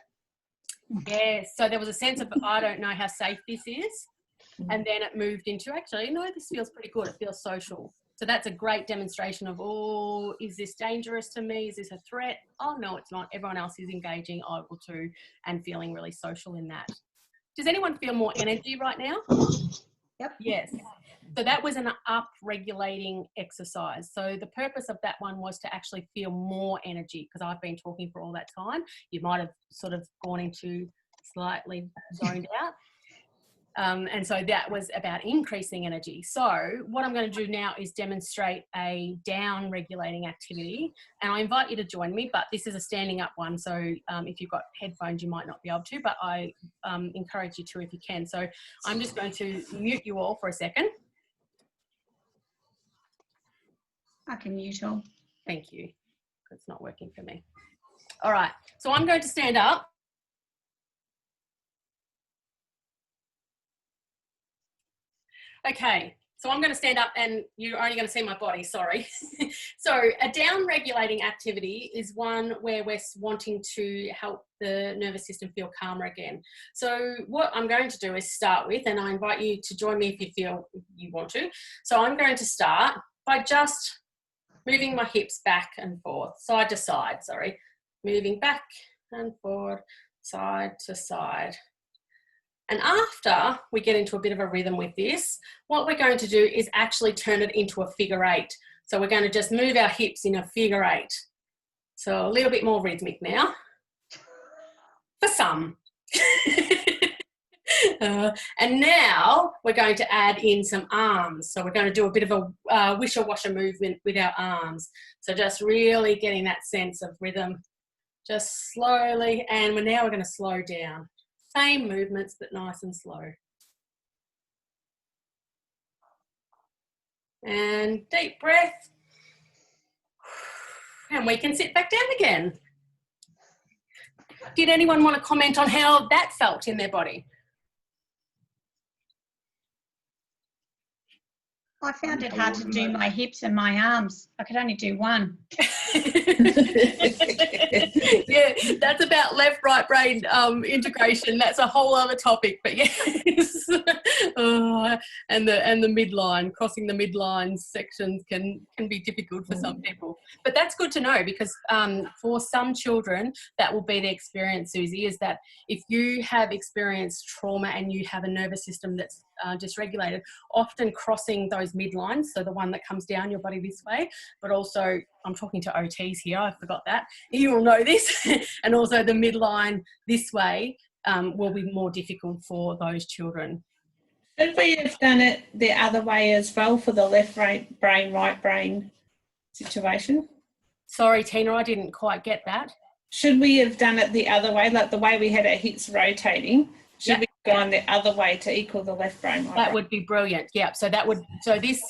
Yeah, so there was a sense of, I don't know how safe this is. And then it moved into, actually, no, this feels pretty good. It feels social. So that's a great demonstration of, oh, is this dangerous to me? Is this a threat? Oh, no, it's not. Everyone else is engaging. I will too, and feeling really social in that. Does anyone feel more energy right now? Yep. Yes. So that was an up-regulating exercise. So the purpose of that one was to actually feel more energy, because I've been talking for all that time. You might have sort of gone into slightly zoned out. And so that was about increasing energy. So what I'm going to do now is demonstrate a down regulating activity. And I invite you to join me, but this is a standing up one. So if you've got headphones, you might not be able to, but I encourage you to if you can. So I'm just going to mute you all for a second. I can mute all. Thank you. It's not working for me. All right. So I'm going to stand up. Okay, so I'm going to stand up and you're only going to see my body, sorry. So a down-regulating activity is one where we're wanting to help the nervous system feel calmer again. So what I'm going to do is start with, and I invite you to join me if you feel you want to. So I'm going to start by just moving my hips back and forth, side to side, sorry. Moving back and forward, side to side. And after we get into a bit of a rhythm with this, what we're going to do is actually turn it into a figure 8. So we're going to just move our hips in a figure 8. So a little bit more rhythmic now, for some. And now we're going to add in some arms. So we're going to do a bit of a wisher-washer movement with our arms. So just really getting that sense of rhythm, just slowly. And now we're going to slow down. Same movements, but nice and slow. And deep breath. And we can sit back down again. Did anyone want to comment on how that felt in their body? I found it hard to do my hips and my arms. I could only do one. Yeah, that's about left-right brain integration. That's a whole other topic, but yes. And the midline, crossing the midline sections can be difficult for some people. But that's good to know, because for some children, that will be the experience, Susie, is that if you have experienced trauma and you have a nervous system that's dysregulated, often crossing those midlines, so the one that comes down your body this way, but also, I'm talking to OTs here, I forgot that, you will know this, and also the midline this way will be more difficult for those children. Should we have done it the other way as well for the left brain, right brain situation? Sorry, Tina, I didn't quite get that. Should we have done it the other way, like the way we had our hips rotating? Should we have gone the other way to equal the left brain, right brain? That would be brilliant. Yeah. So this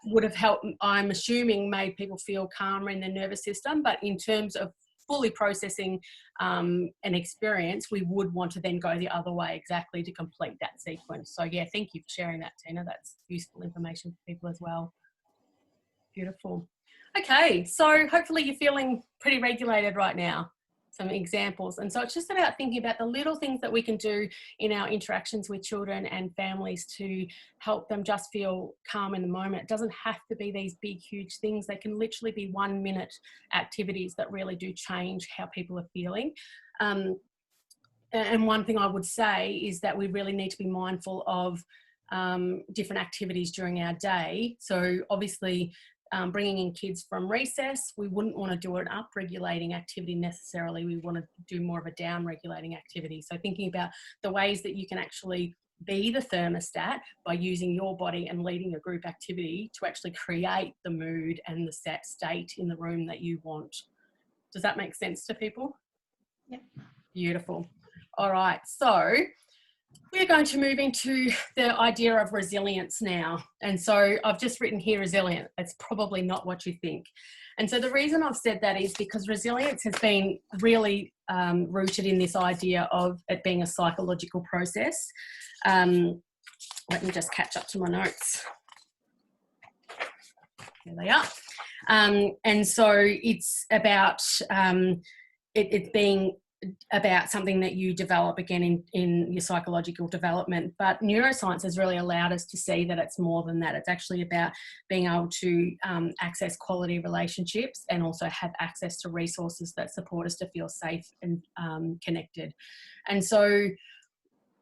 would have helped, I'm assuming, made people feel calmer in their nervous system. But in terms of fully processing an experience, we would want to then go the other way exactly to complete that sequence. So yeah, thank you for sharing that, Tina. That's useful information for people as well. Beautiful. Okay, so hopefully you're feeling pretty regulated right now. some examples. And so it's just about thinking about the little things that we can do in our interactions with children and families to help them just feel calm in the moment. It doesn't have to be these big, huge things. They can literally be 1-minute activities that really do change how people are feeling. And one thing I would say is that we really need to be mindful of different activities during our day. So obviously, bringing in kids from recess, we wouldn't want to do an up-regulating activity necessarily. We want to do more of a down-regulating activity. So thinking about the ways that you can actually be the thermostat by using your body and leading a group activity to actually create the mood and the set state in the room that you want. Does that make sense to people? Yep. Beautiful. All right, so we're going to move into the idea of resilience now. And so I've just written here resilient. It's probably not what you think. And so the reason I've said that is because resilience has been really rooted in this idea of it being a psychological process. Let me just catch up to my notes. There they are. And so it's about it being about something that you develop again in your psychological development. But neuroscience has really allowed us to see that it's more than that. It's actually about being able to access quality relationships and also have access to resources that support us to feel safe and connected. And so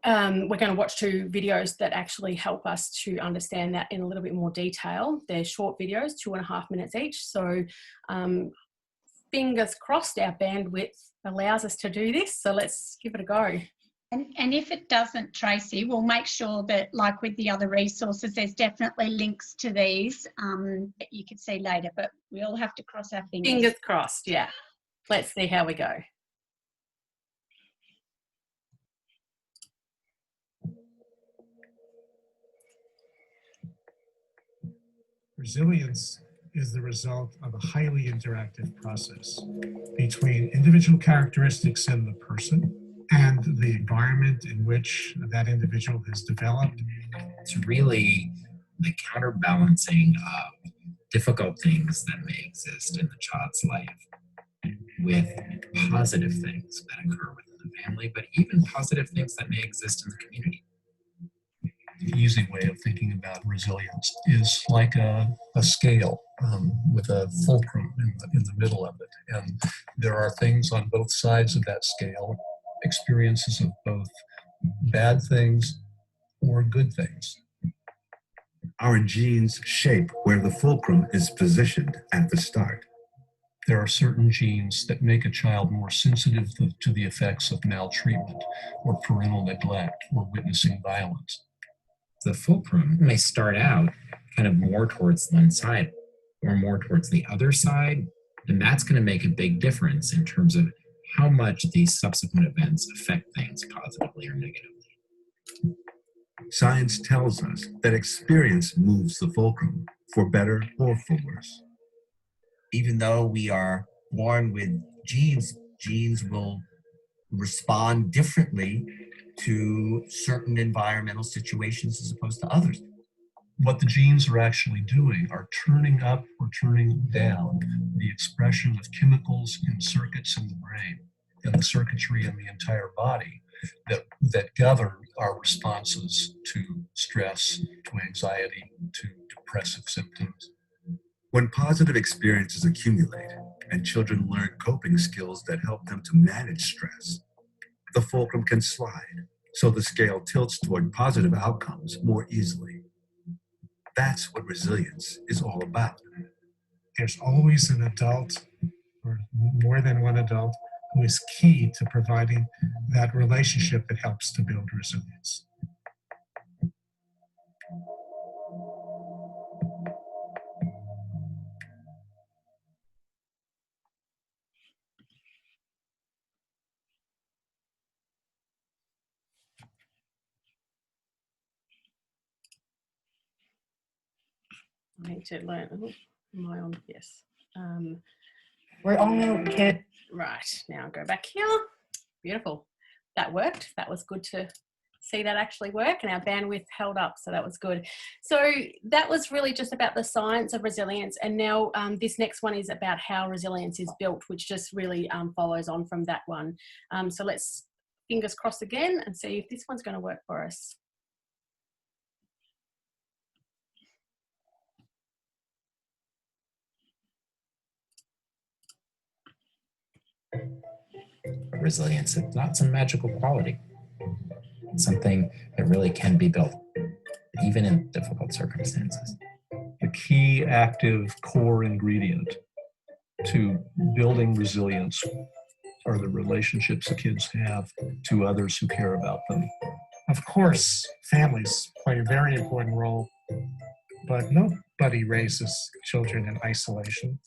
we're going to watch 2 videos that actually help us to understand that in a little bit more detail. They're short videos, 2.5 minutes each. So fingers crossed our bandwidth allows us to do this. So let's give it a go. And if it doesn't, Tracy, we'll make sure that, like with the other resources, there's definitely links to these that you can see later, but we all have to cross our fingers. Fingers crossed, yeah. Let's see how we go. Resilience is the result of a highly interactive process between individual characteristics in the person and the environment in which that individual has developed. It's really the counterbalancing of difficult things that may exist in the child's life with positive things that occur within the family, but even positive things that may exist in the community. The easy way of thinking about resilience is like a scale with a fulcrum in the middle of it. And there are things on both sides of that scale, experiences of both bad things or good things. Our genes shape where the fulcrum is positioned at the start. There are certain genes that make a child more sensitive to the effects of maltreatment or parental neglect or witnessing violence. The fulcrum may start out kind of more towards one side or more towards the other side, and that's going to make a big difference in terms of how much these subsequent events affect things positively or negatively. Science tells us that experience moves the fulcrum, for better or for worse. Even though we are born with genes, genes will respond differently to certain environmental situations as opposed to others. What the genes are actually doing are turning up or turning down the expression of chemicals in circuits in the brain and the circuitry in the entire body that govern our responses to stress, to anxiety, to depressive symptoms. When positive experiences accumulate and children learn coping skills that help them to manage stress, the fulcrum can slide, so the scale tilts toward positive outcomes more easily. That's what resilience is all about. There's always an adult, or more than one adult, who is key to providing that relationship that helps to build resilience. I need to learn. Oh, am I on? Yes. We're on. Right. Now go back here. Beautiful. That worked. That was good to see that actually work, and our bandwidth held up, so that was good. So that was really just about the science of resilience, and now this next one is about how resilience is built, which just really follows on from that one. So let's fingers crossed again and see if this one's going to work for us. Resilience, it's not some magical quality. It's something that really can be built, even in difficult circumstances. The key active core ingredient to building resilience are the relationships the kids have to others who care about them. Of course, families play a very important role, but nobody raises children in isolation.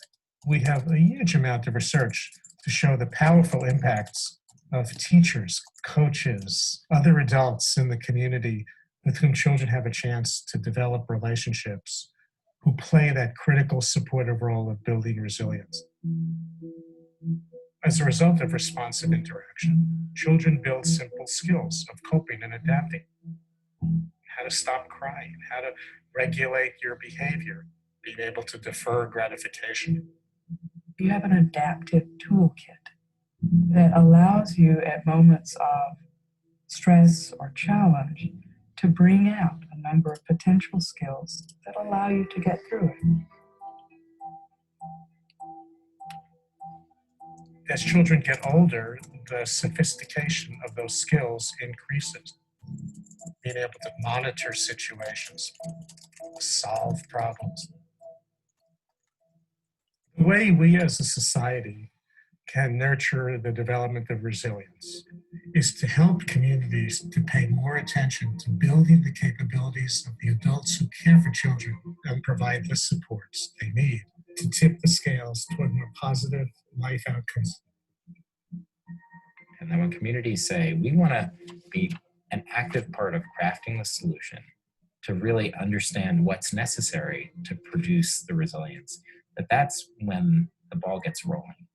We have a huge amount of research to show the powerful impacts of teachers, coaches, other adults in the community with whom children have a chance to develop relationships, who play that critical supportive role of building resilience. As a result of responsive interaction, children build simple skills of coping and adapting. How to stop crying, how to regulate your behavior, being able to defer gratification. You have an adaptive toolkit that allows you at moments of stress or challenge to bring out a number of potential skills that allow you to get through it. As children get older, the sophistication of those skills increases. Being able to monitor situations, solve problems. The way we as a society can nurture the development of resilience is to help communities to pay more attention to building the capabilities of the adults who care for children and provide the supports they need to tip the scales toward more positive life outcomes. And then when communities say, we want to be an active part of crafting the solution, to really understand what's necessary to produce the resilience, that's when the ball gets rolling.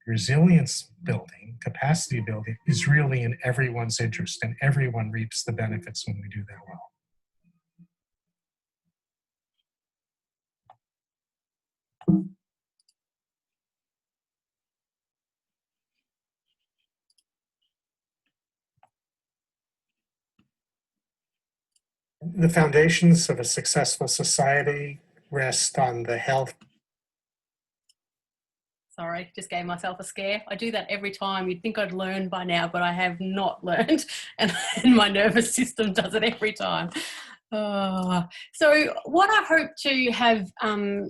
Resilience building, capacity building, is really in everyone's interest, and everyone reaps the benefits when we do that well. The foundations of a successful society rest on the health. Sorry, just gave myself a scare. I do that every time. You'd think I'd learn by now, but I have not learned, and my nervous system does it every time. So what I hope to have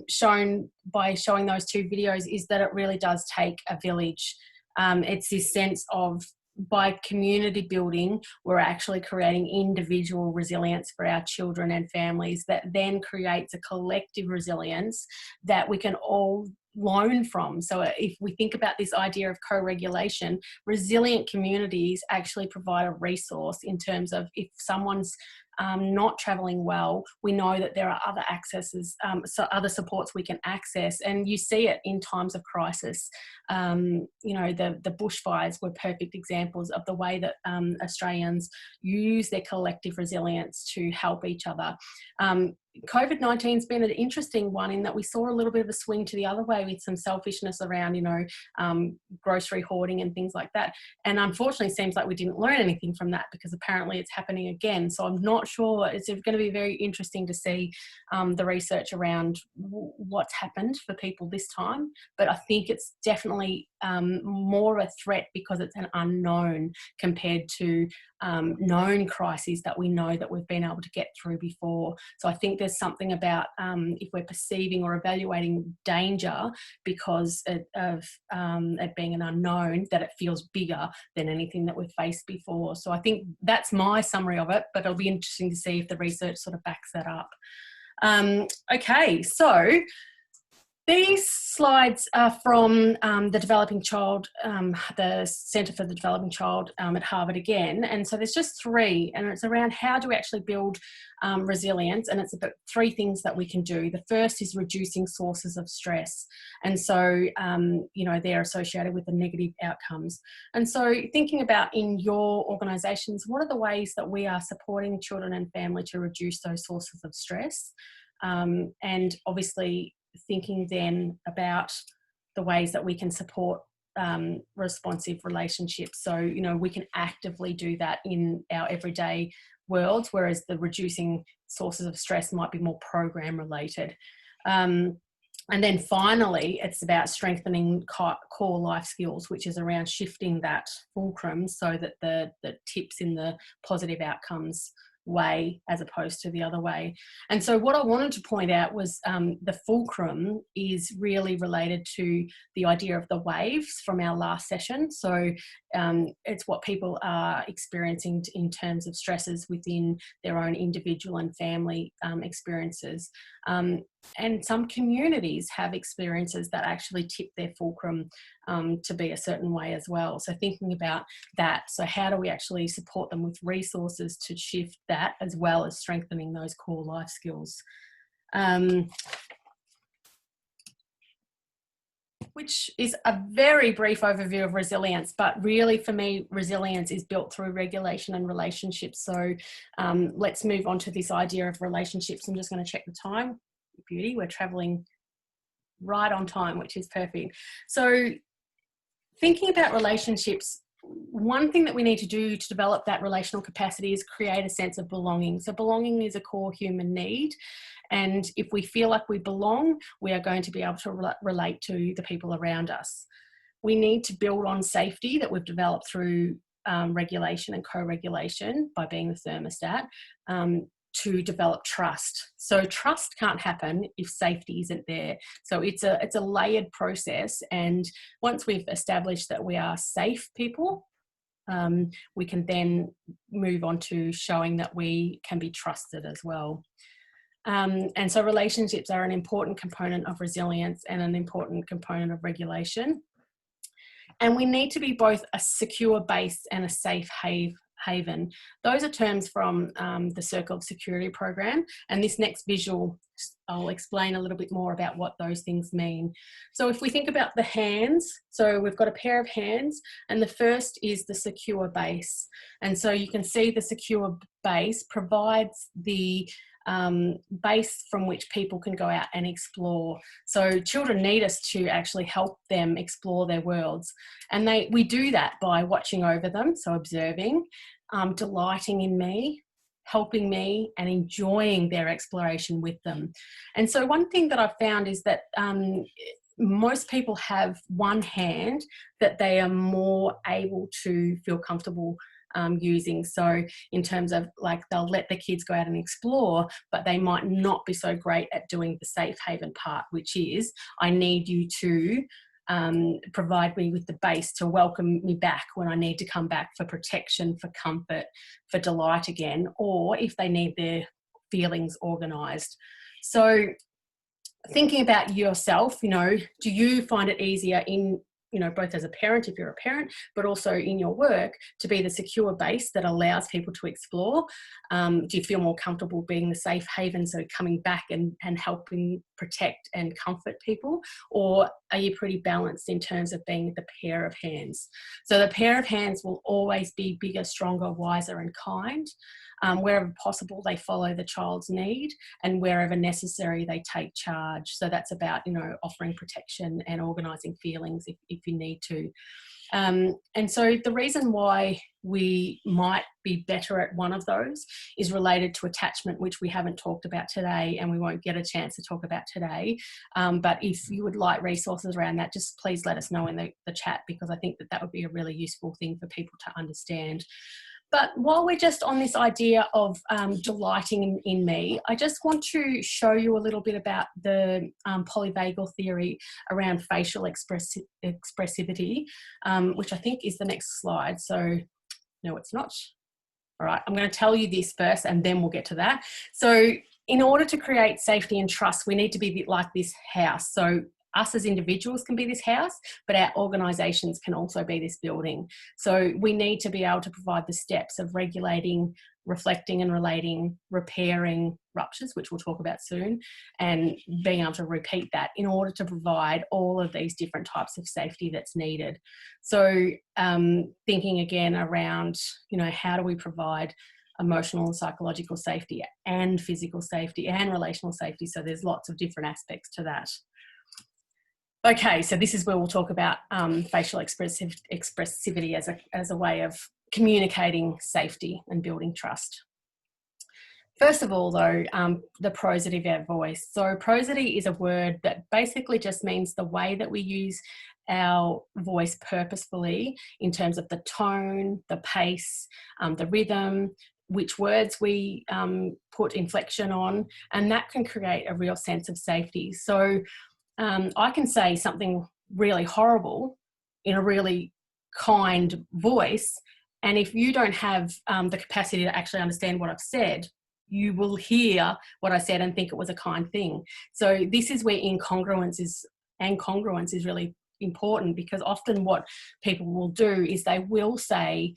shown by showing those two videos is that it really does take a village. It's this sense of, by community building, we're actually creating individual resilience for our children and families that then creates a collective resilience that we can all learn from. So if we think about this idea of co-regulation, resilient communities actually provide a resource in terms of if someone's not traveling well, we know that there are other accesses, so other supports we can access, and you see it in times of crisis. You know, the bushfires were perfect examples of the way that Australians use their collective resilience to help each other. COVID-19 has been an interesting one in that we saw a little bit of a swing to the other way with some selfishness around, you know, grocery hoarding and things like that. And unfortunately, it seems like we didn't learn anything from that because apparently it's happening again. So I'm not sure. It's going to be very interesting to see the research around what's happened for people this time. But I think it's definitely more a threat because it's an unknown compared to known crises that we know that we've been able to get through before. So I think there's something about if we're perceiving or evaluating danger because of it being an unknown, that it feels bigger than anything that we've faced before. So I think that's my summary of it, but it'll be interesting to see if the research sort of backs that up. Okay, so These slides are from the Developing Child, the Centre for the Developing Child at Harvard again. And so there's just 3, and it's around how do we actually build resilience. And it's about 3 things that we can do. The first is reducing sources of stress. And so, you know, they're associated with the negative outcomes. And so thinking about in your organisations, what are the ways that we are supporting children and family to reduce those sources of stress? And obviously, thinking then about the ways that we can support responsive relationships. So, you know, we can actively do that in our everyday worlds, whereas the reducing sources of stress might be more program related. And then finally, it's about strengthening core life skills, which is around shifting that fulcrum so that the tips in the positive outcomes way as opposed to the other way. And so what I wanted to point out was the fulcrum is really related to the idea of the waves from our last session. So it's what people are experiencing in terms of stresses within their own individual and family experiences. And some communities have experiences that actually tip their fulcrum to be a certain way as well. So thinking about that, so how do we actually support them with resources to shift that as well as strengthening those core life skills? Which is a very brief overview of resilience, but really for me, resilience is built through regulation and relationships. So let's move on to this idea of relationships. I'm just going to check the time. Beauty, we're traveling right on time, which is perfect. So thinking about relationships, one thing that we need to do to develop that relational capacity is create a sense of belonging. So belonging is a core human need. And if we feel like we belong, we are going to be able to relate to the people around us. We need to build on safety that we've developed through regulation and co-regulation by being the thermostat to develop trust. So trust can't happen if safety isn't there. So it's a layered process. And once we've established that we are safe people, we can then move on to showing that we can be trusted as well. And so relationships are an important component of resilience and an important component of regulation. And we need to be both a secure base and a safe haven. Those are terms from the Circle of Security program. And this next visual, I'll explain a little bit more about what those things mean. So if we think about the hands, so we've got a pair of hands, and the first is the secure base. And so you can see the secure base provides the base from which people can go out and explore. So children need us to actually help them explore their worlds. And we do that by watching over them, so observing, delighting in me, helping me, and enjoying their exploration with them. And so one thing that I've found is that most people have one hand that they are more able to feel comfortable using. So in terms of like they'll let the kids go out and explore, but they might not be so great at doing the safe haven part, which is I need you to provide me with the base to welcome me back when I need to come back for protection, for comfort, for delight again, or if they need their feelings organised. So thinking about yourself, you know, do you find it easier in, you know, both as a parent, if you're a parent, but also in your work, to be the secure base that allows people to explore? Do you feel more comfortable being the safe haven, so coming back and helping protect and comfort people? Or are you pretty balanced in terms of being the pair of hands? So the pair of hands will always be bigger, stronger, wiser and kind. Wherever possible, they follow the child's need, and wherever necessary, they take charge. So that's about, you know, offering protection and organising feelings if you need to. And so the reason why we might be better at one of those is related to attachment, which we haven't talked about today and we won't get a chance to talk about today. But if you would like resources around that, just please let us know in the chat, because I think that would be a really useful thing for people to understand. But while we're just on this idea of delighting in me, I just want to show you a little bit about the polyvagal theory around facial expressivity, which I think is the next slide. So, no, it's not. All right, I'm going to tell you this first and then we'll get to that. So in order to create safety and trust, we need to be a bit like this house. So us as individuals can be this house, but our organisations can also be this building. So we need to be able to provide the steps of regulating, reflecting and relating, repairing ruptures, which we'll talk about soon, and being able to repeat that in order to provide all of these different types of safety that's needed. So thinking again around, you know, how do we provide emotional and psychological safety and physical safety and relational safety? So there's lots of different aspects to that. Okay, so this is where we'll talk about facial expressivity as a way of communicating safety and building trust. First of all, though, the prosody of our voice. So prosody is a word that basically just means the way that we use our voice purposefully in terms of the tone, the pace, the rhythm, which words we put inflection on, and that can create a real sense of safety. So I can say something really horrible in a really kind voice, and if you don't have the capacity to actually understand what I've said, you will hear what I said and think it was a kind thing. So this is where congruence is really important, because often what people will do is they will say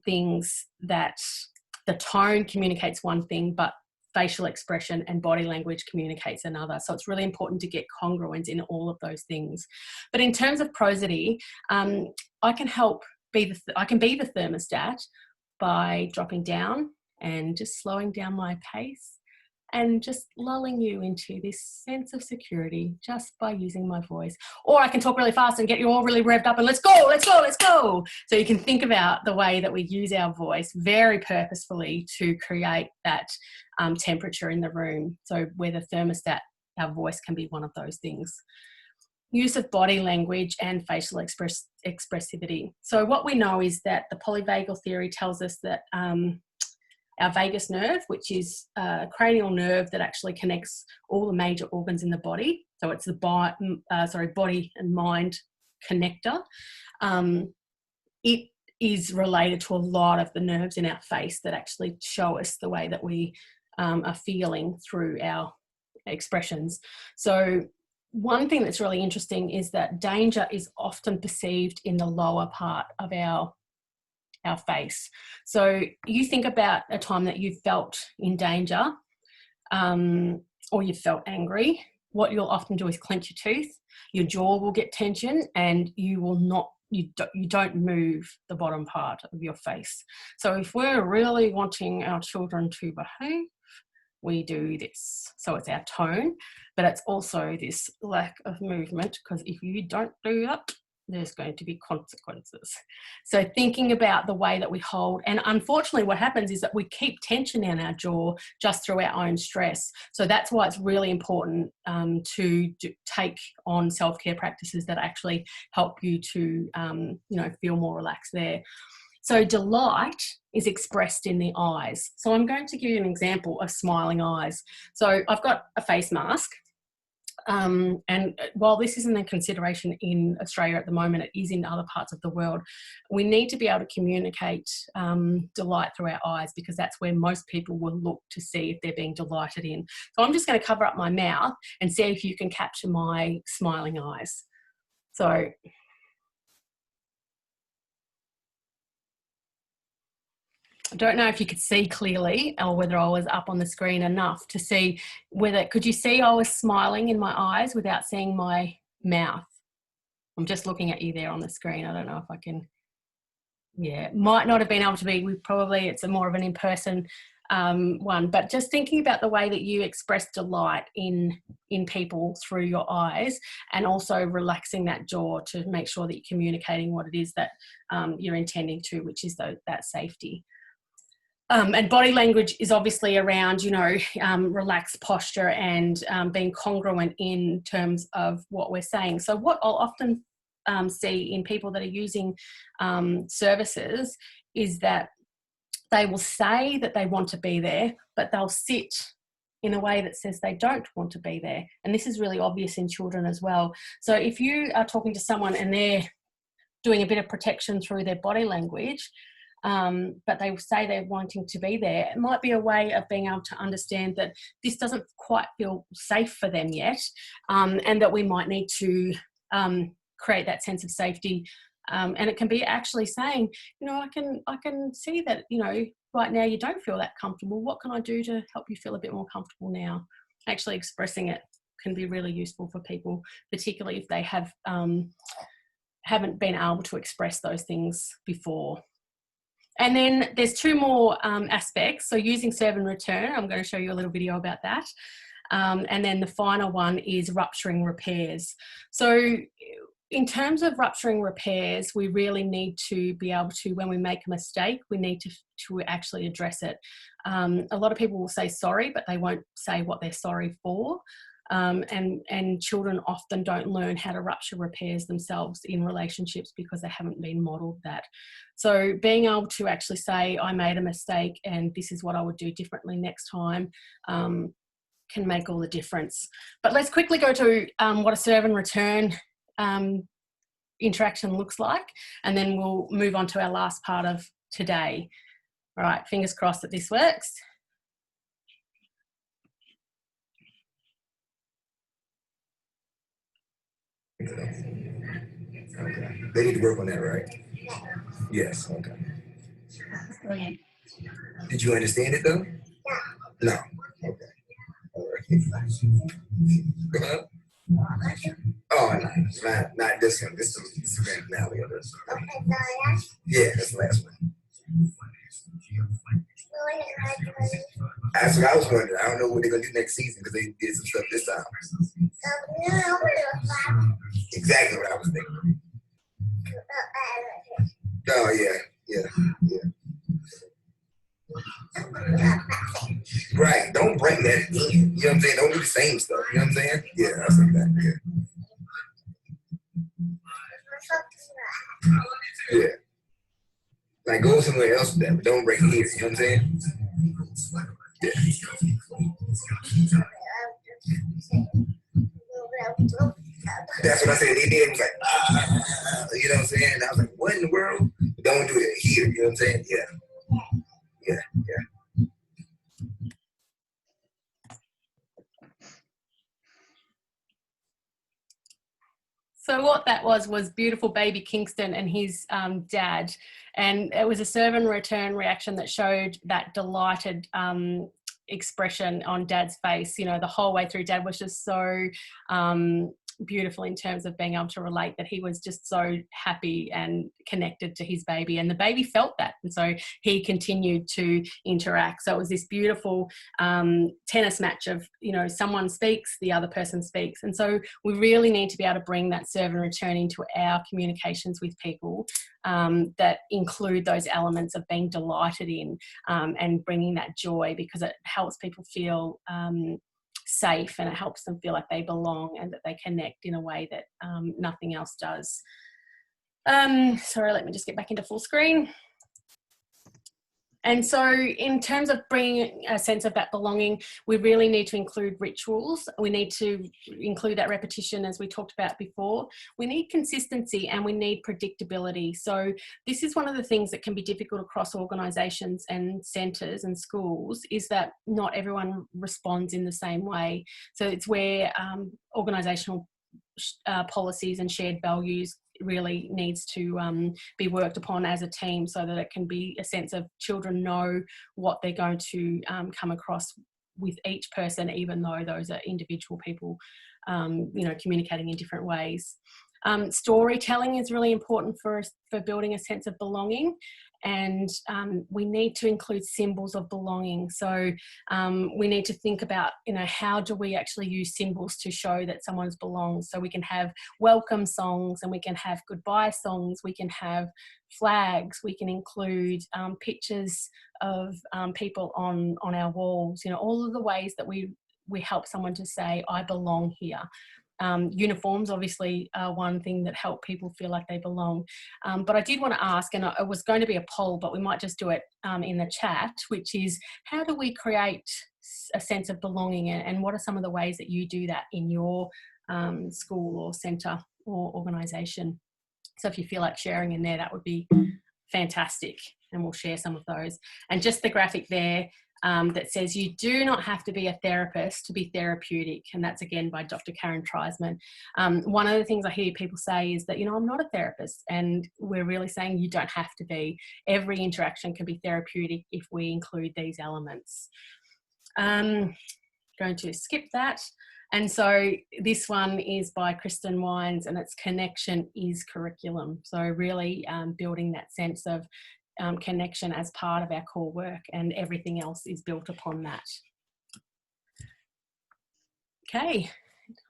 things that the tone communicates one thing, but facial expression and body language communicates another. So it's really important to get congruence in all of those things. But in terms of prosody, I can be the thermostat by dropping down and just slowing down my pace and just lulling you into this sense of security just by using my voice. Or I can talk really fast and get you all really revved up and let's go, let's go, let's go. So you can think about the way that we use our voice very purposefully to create that temperature in the room. So where the thermostat, our voice can be one of those things. Use of body language and facial expressivity. So what we know is that the polyvagal theory tells us that our vagus nerve, which is a cranial nerve that actually connects all the major organs in the body. So it's the body and mind connector. It is related to a lot of the nerves in our face that actually show us the way that we are feeling through our expressions. So one thing that's really interesting is that danger is often perceived in the lower part of our face. So you think about a time that you felt in danger or you felt angry. What you'll often do is clench your teeth, your jaw will get tension, and you don't move the bottom part of your face. So if we're really wanting our children to behave, we do this. So it's our tone, but it's also this lack of movement, because if you don't do that, there's going to be consequences. So thinking about the way that we hold, and unfortunately what happens is that we keep tension in our jaw just through our own stress. So that's why it's really important to take on self-care practices that actually help you to feel more relaxed there. So delight is expressed in the eyes. So I'm going to give you an example of smiling eyes. So I've got a face mask. And while this isn't a consideration in Australia at the moment, it is in other parts of the world. We need to be able to communicate delight through our eyes, because that's where most people will look to see if they're being delighted in. So I'm just going to cover up my mouth and see if you can capture my smiling eyes. So I don't know if you could see clearly or whether I was up on the screen enough to see could you see I was smiling in my eyes without seeing my mouth? I'm just looking at you there on the screen. I don't know if I can, might not have been able to be, it's more of an in-person one, but just thinking about the way that you express delight in people through your eyes, and also relaxing that jaw to make sure that you're communicating what it is that you're intending to, which is that safety. And body language is obviously around, relaxed posture and being congruent in terms of what we're saying. So what I'll often see in people that are using services is that they will say that they want to be there, but they'll sit in a way that says they don't want to be there. And this is really obvious in children as well. So if you are talking to someone and they're doing a bit of protection through their body language, but they say they're wanting to be there. It might be a way of being able to understand that this doesn't quite feel safe for them yet, and that we might need to create that sense of safety. And it can be actually saying, you know, I can see that, you know, right now you don't feel that comfortable. What can I do to help you feel a bit more comfortable now? Actually expressing it can be really useful for people, particularly if they haven't been able to express those things before. And then there's two more aspects. So using serve and return, I'm going to show you a little video about that. And then the final one is rupturing repairs. So in terms of rupturing repairs, we really need to be able to, when we make a mistake, we need to actually address it. A lot of people will say sorry, but they won't say what they're sorry for. And children often don't learn how to rupture repairs themselves in relationships because they haven't been modelled that. So being able to actually say, I made a mistake and this is what I would do differently next time, can make all the difference. But let's quickly go to what a serve and return interaction looks like, and then we'll move on to our last part of today. All right, fingers crossed that this works. Okay. They need to work on that, right? Yes. Okay. Brilliant. Did you understand it though? No. Okay. All right. Oh, no, not this one. This is the finale of this. Yeah, that's the last one. That's what I was wondering. I don't know what they're gonna do next season because they did some stuff this time. Exactly what I was thinking. Oh yeah. Right. Don't bring that in. You know what I'm saying? Don't do the same stuff. You know what I'm saying? Yeah, I was like that. Yeah. Like go somewhere else with that, but don't bring it here. You know what I'm saying? Yeah. That's what I said. They did. It was like, you know what I'm saying? And I was like, what in the world? Don't do that here. You know what I'm saying? Yeah. So what that was beautiful baby Kingston and his dad. And it was a serve and return reaction that showed that delighted expression on Dad's face. You know, the whole way through, Dad was just so beautiful in terms of being able to relate that he was just so happy and connected to his baby, and the baby felt that, and so he continued to interact. So it was this beautiful tennis match of, you know, someone speaks, the other person speaks, and so we really need to be able to bring that serve and return into our communications with people that include those elements of being delighted in and bringing that joy, because it helps people feel safe, and it helps them feel like they belong and that they connect in a way that nothing else does. Sorry, let me just get back into full screen. And so in terms of bringing a sense of that belonging, we really need to include rituals. We need to include that repetition, as we talked about before. We need consistency and we need predictability. So this is one of the things that can be difficult across organisations and centres and schools, is that not everyone responds in the same way. So it's where organisational policies and shared values really needs to be worked upon as a team, so that it can be a sense of children know what they're going to come across with each person, even though those are individual people, you know, communicating in different ways. Storytelling is really important for building a sense of belonging, and we need to include symbols of belonging. So we need to think about, you know, how do we actually use symbols to show that someone's belongs? So we can have welcome songs, and we can have goodbye songs, we can have flags, we can include pictures of people on our walls, you know, all of the ways that we help someone to say, I belong here. Uniforms obviously are one thing that help people feel like they belong. But I did want to ask, and it was going to be a poll, but we might just do it in the chat, which is, how do we create a sense of belonging, and what are some of the ways that you do that in your school or centre or organisation? So if you feel like sharing in there, that would be fantastic. and we'll share some of those. And just the graphic there that says you do not have to be a therapist to be therapeutic, and that's again by Dr. Karen Treisman. One of the things I hear people say is that, you know, I'm not a therapist, and we're really saying you don't have to be. Every interaction can be therapeutic if we include these elements. Going to skip that. And so this one is by Kristen Wines, and it's Connection is Curriculum. So really building that sense of connection as part of our core work, and everything else is built upon that. Okay,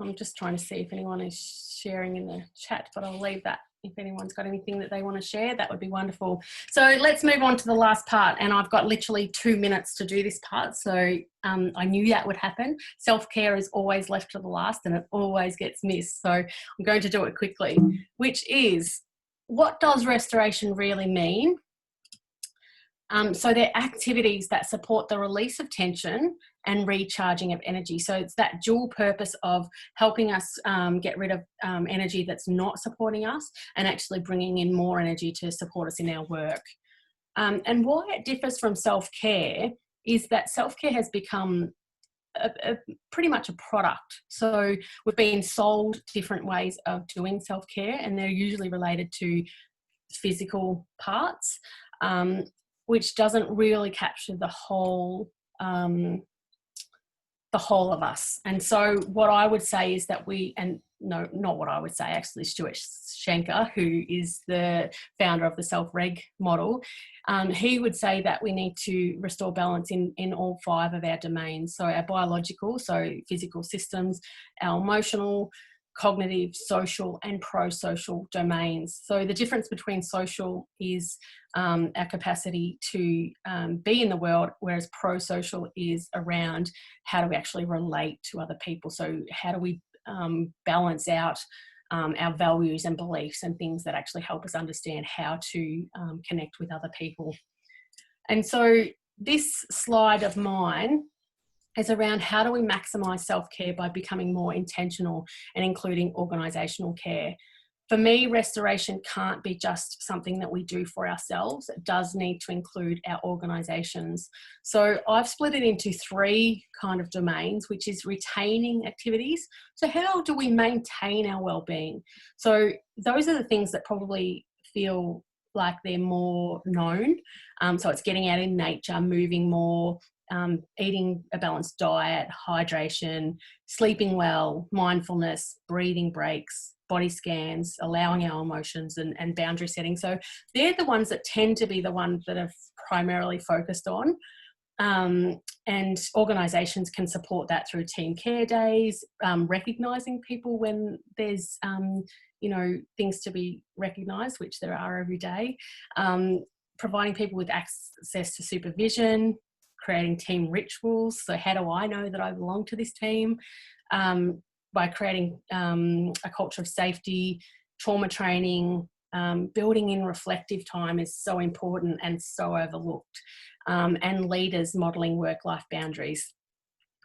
I'm just trying to see if anyone is sharing in the chat, but I'll leave that. If anyone's got anything that they want to share, that would be wonderful. So let's move on to the last part, and I've got literally 2 minutes to do this part, so I knew that would happen. Self-care is always left to the last, and it always gets missed, so I'm going to do it quickly, which is, what does restoration really mean? So they're activities that support the release of tension and recharging of energy. So it's that dual purpose of helping us get rid of energy that's not supporting us, and actually bringing in more energy to support us in our work. And why it differs from self-care is that self-care has become pretty much a product. So we've been sold different ways of doing self-care, and they're usually related to physical parts, which doesn't really capture the whole of us. And so what I would say is that not what I would say, actually, Stuart Shanker, who is the founder of the self-reg model, he would say that we need to restore balance in all 5 of our domains. So our biological, so physical systems, our emotional, cognitive, social and pro-social domains. So the difference between social is our capacity to be in the world, whereas pro-social is around how do we actually relate to other people. So how do we balance out our values and beliefs and things that actually help us understand how to connect with other people. And so this slide of mine is around how do we maximise self-care by becoming more intentional and including organisational care. For me, restoration can't be just something that we do for ourselves. It does need to include our organisations. So I've split it into 3 kind of domains, which is retaining activities. So how do we maintain our well-being? So those are the things that probably feel like they're more known. So it's getting out in nature, moving more, eating a balanced diet, hydration, sleeping well, mindfulness, breathing breaks, body scans, allowing our emotions, and boundary setting. So they're the ones that tend to be the ones that are primarily focused on. And organisations can support that through team care days, recognising people when there's, things to be recognised, which there are every day, providing people with access to supervision, creating team rituals. So how do I know that I belong to this team? By creating a culture of safety, trauma training, building in reflective time is so important and so overlooked. And leaders modelling work-life boundaries.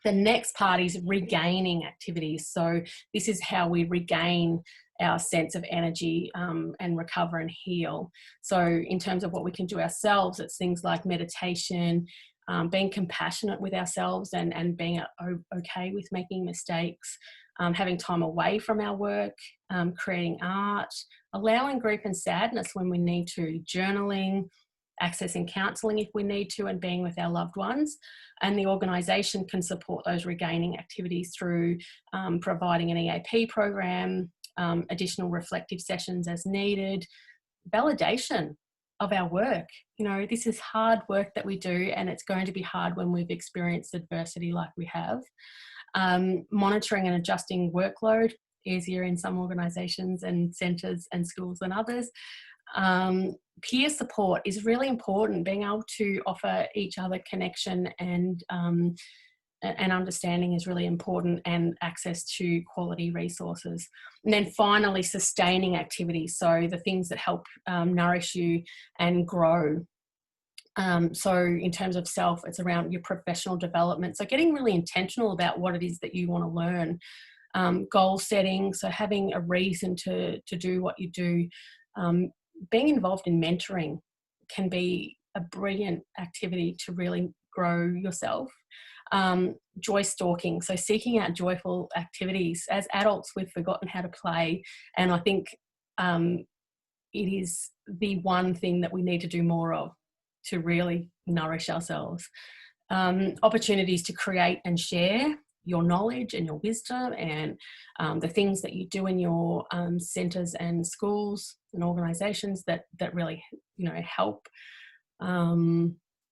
The next part is regaining activities. So this is how we regain our sense of energy and recover and heal. So in terms of what we can do ourselves, it's things like meditation, being compassionate with ourselves and being okay with making mistakes, having time away from our work, creating art, allowing grief and sadness when we need to, journaling, accessing counselling if we need to, and being with our loved ones. And the organisation can support those regaining activities through providing an EAP program, additional reflective sessions as needed, validation of our work. This is hard work that we do, and it's going to be hard when we've experienced adversity like we have. Monitoring and adjusting workload, easier in some organisations and centres and schools than others. Peer support is really important, being able to offer each other connection and understanding is really important, and access to quality resources. And then finally, sustaining activities, so the things that help nourish you and grow. So in terms of self, it's around your professional development, so getting really intentional about what it is that you want to learn. Goal setting, so having a reason to do what you do. Being involved in mentoring can be a brilliant activity to really grow yourself. Joy stalking, so seeking out joyful activities. As adults, we've forgotten how to play, and I think it is the one thing that we need to do more of to really nourish ourselves. Opportunities to create and share your knowledge and your wisdom, and the things that you do in your centres and schools and organisations that really, you know, help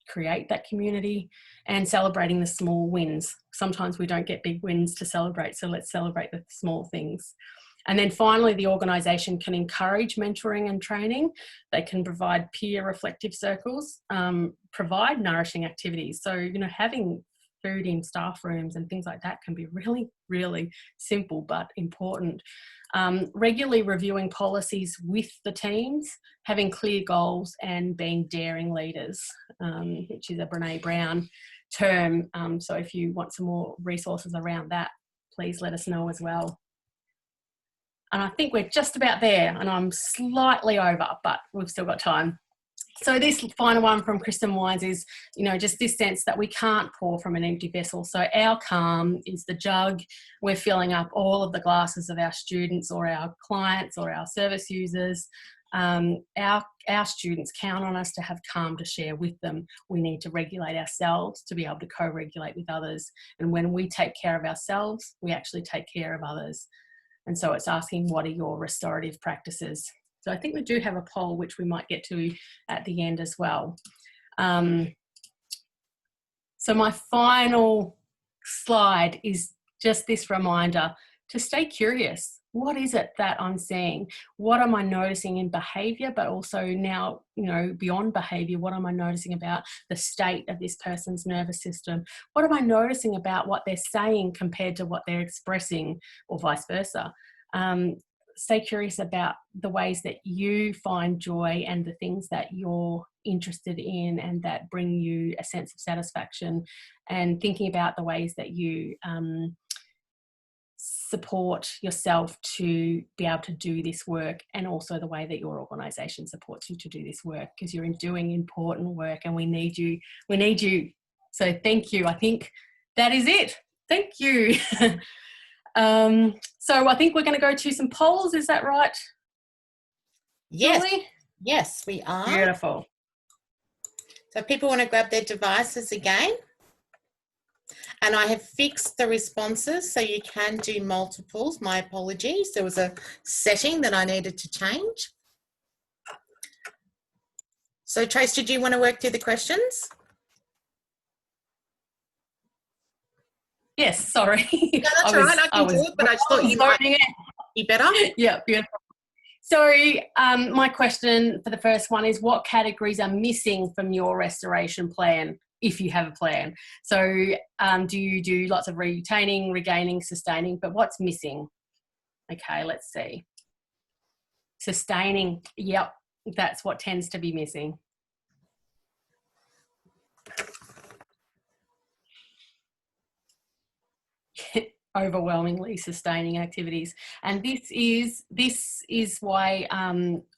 create that community, and celebrating the small wins. Sometimes we don't get big wins to celebrate, so let's celebrate the small things. And then finally, the organisation can encourage mentoring and training. They can provide peer reflective circles, provide nourishing activities. So, you know, having food in staff rooms and things like that can be really, really simple but important. Regularly reviewing policies with the teams, having clear goals, and being daring leaders, which is a Brene Brown term. So if you want some more resources around that, please let us know as well. And I think we're just about there, and I'm slightly over, but we've still got time. So this final one from Kristen Wines is, you know, just this sense that we can't pour from an empty vessel. So our calm is the jug. We're filling up all of the glasses of our students or our clients or our service users. Our students count on us to have calm to share with them. We need to regulate ourselves to be able to co-regulate with others. And when we take care of ourselves, we actually take care of others. And so it's asking, what are your restorative practices? So I think we do have a poll, which we might get to at the end as well. So my final slide is just this reminder to stay curious. What is it that I'm seeing? What am I noticing in behaviour, but also now, you know, beyond behaviour, what am I noticing about the state of this person's nervous system? What am I noticing about what they're saying compared to what they're expressing, or vice versa? Stay curious about the ways that you find joy and the things that you're interested in and that bring you a sense of satisfaction, and thinking about the ways that you support yourself to be able to do this work, and also the way that your organisation supports you to do this work, because you're doing important work and we need you. We need you. So thank you. I think that is it. Thank you. So I think we're going to go to some polls. Is that right? Yes. Julie? Yes, we are. Beautiful. So people want to grab their devices again. And I have fixed the responses so you can do multiples. My apologies. There was a setting that I needed to change. So Trace, did you want to work through the questions? Yes, sorry. No, that's all right. I can do it, but I just thought you might be better. Yeah, beautiful. So my question for the first one is, what categories are missing from your restoration plan, if you have a plan? So do you do lots of retaining, regaining, sustaining, but what's missing? Okay, let's see. Sustaining, yep, that's what tends to be missing. Overwhelmingly sustaining activities, and this is why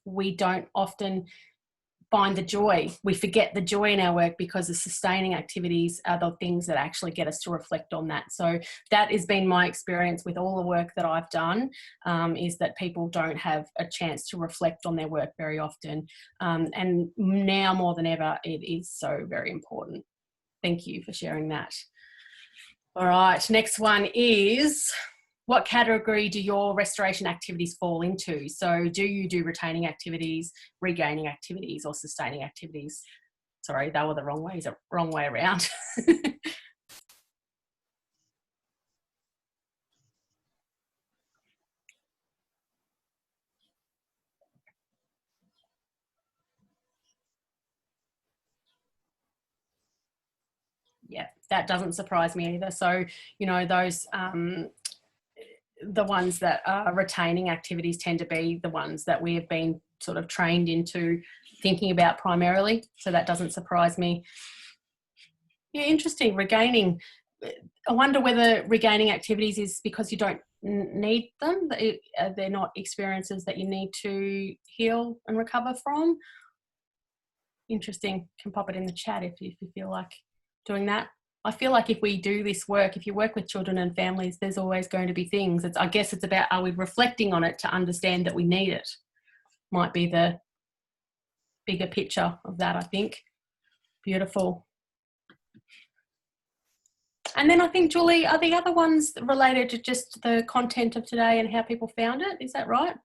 we don't often find the joy. We forget the joy in our work because the sustaining activities are the things that actually get us to reflect on that. So that has been my experience with all the work that I've done, is that people don't have a chance to reflect on their work very often, and now more than ever it is so very important. Thank you for sharing that. All right, next one is, what category do your restoration activities fall into? So do you do retaining activities, regaining activities, or sustaining activities? Sorry, they were the wrong way around. Yeah, that doesn't surprise me either. So, you know, those, the ones that are retaining activities tend to be the ones that we have been sort of trained into thinking about primarily. So that doesn't surprise me. Yeah, interesting. Regaining. I wonder whether regaining activities is because you don't need them. They're not experiences that you need to heal and recover from. interesting, can pop it in the chat if you feel like doing that. I feel like if we do this work, if you work with children and families, there's always going to be things. I guess it's about, are we reflecting on it to understand that we need it? Might be the bigger picture of that, I think. Beautiful. And then I think, Julie, are the other ones related to just the content of today and how people found it? Is that right?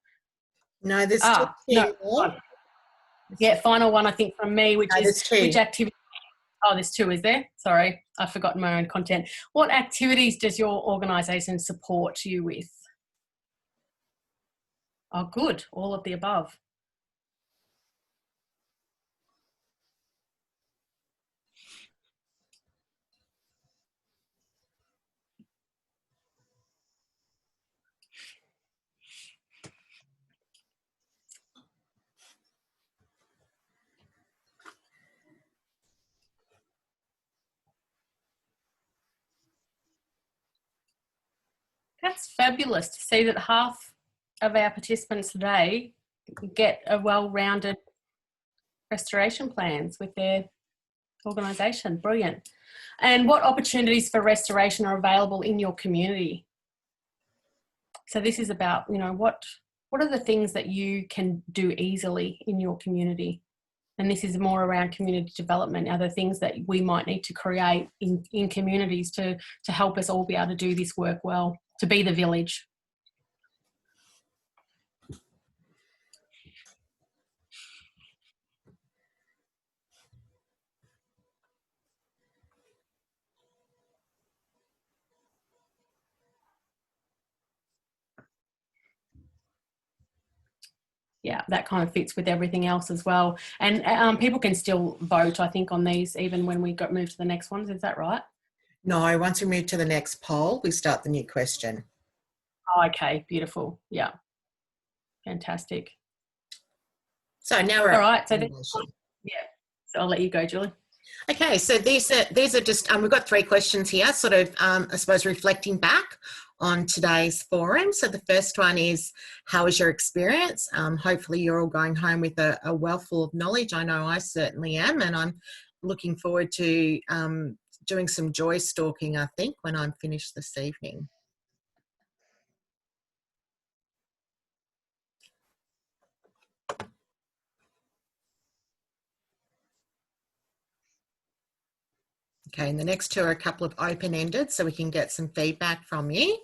No, there's still two more. Yeah, final one, I think, from me, which No, is which activity. Oh, there's two, is there? Sorry, I've forgotten my own content. What activities does your organisation support you with? Oh, good. All of the above. That's fabulous to see that half of our participants today get a well-rounded restoration plans with their organisation. Brilliant. And what opportunities for restoration are available in your community? So this is about, you know, what are the things that you can do easily in your community? And this is more around community development, other things that we might need to create in communities to help us all be able to do this work well, to be the village. Yeah, that kind of fits with everything else as well. And people can still vote, I think, on these even when we move to the next ones. Is that right? No, once we move to the next poll, we start the new question. Oh, okay, beautiful. Yeah, fantastic. So now we're all right. So yeah, so I'll let you go, Julie. Okay, so these are just we've got three questions here, sort of I suppose reflecting back on today's forum. So the first one is, how was your experience? Hopefully you're all going home with a wealth full of knowledge. I know I certainly am, and I'm looking forward to doing some joy stalking, I think, when I'm finished this evening. Okay, and the next two are a couple of open-ended, so we can get some feedback from you.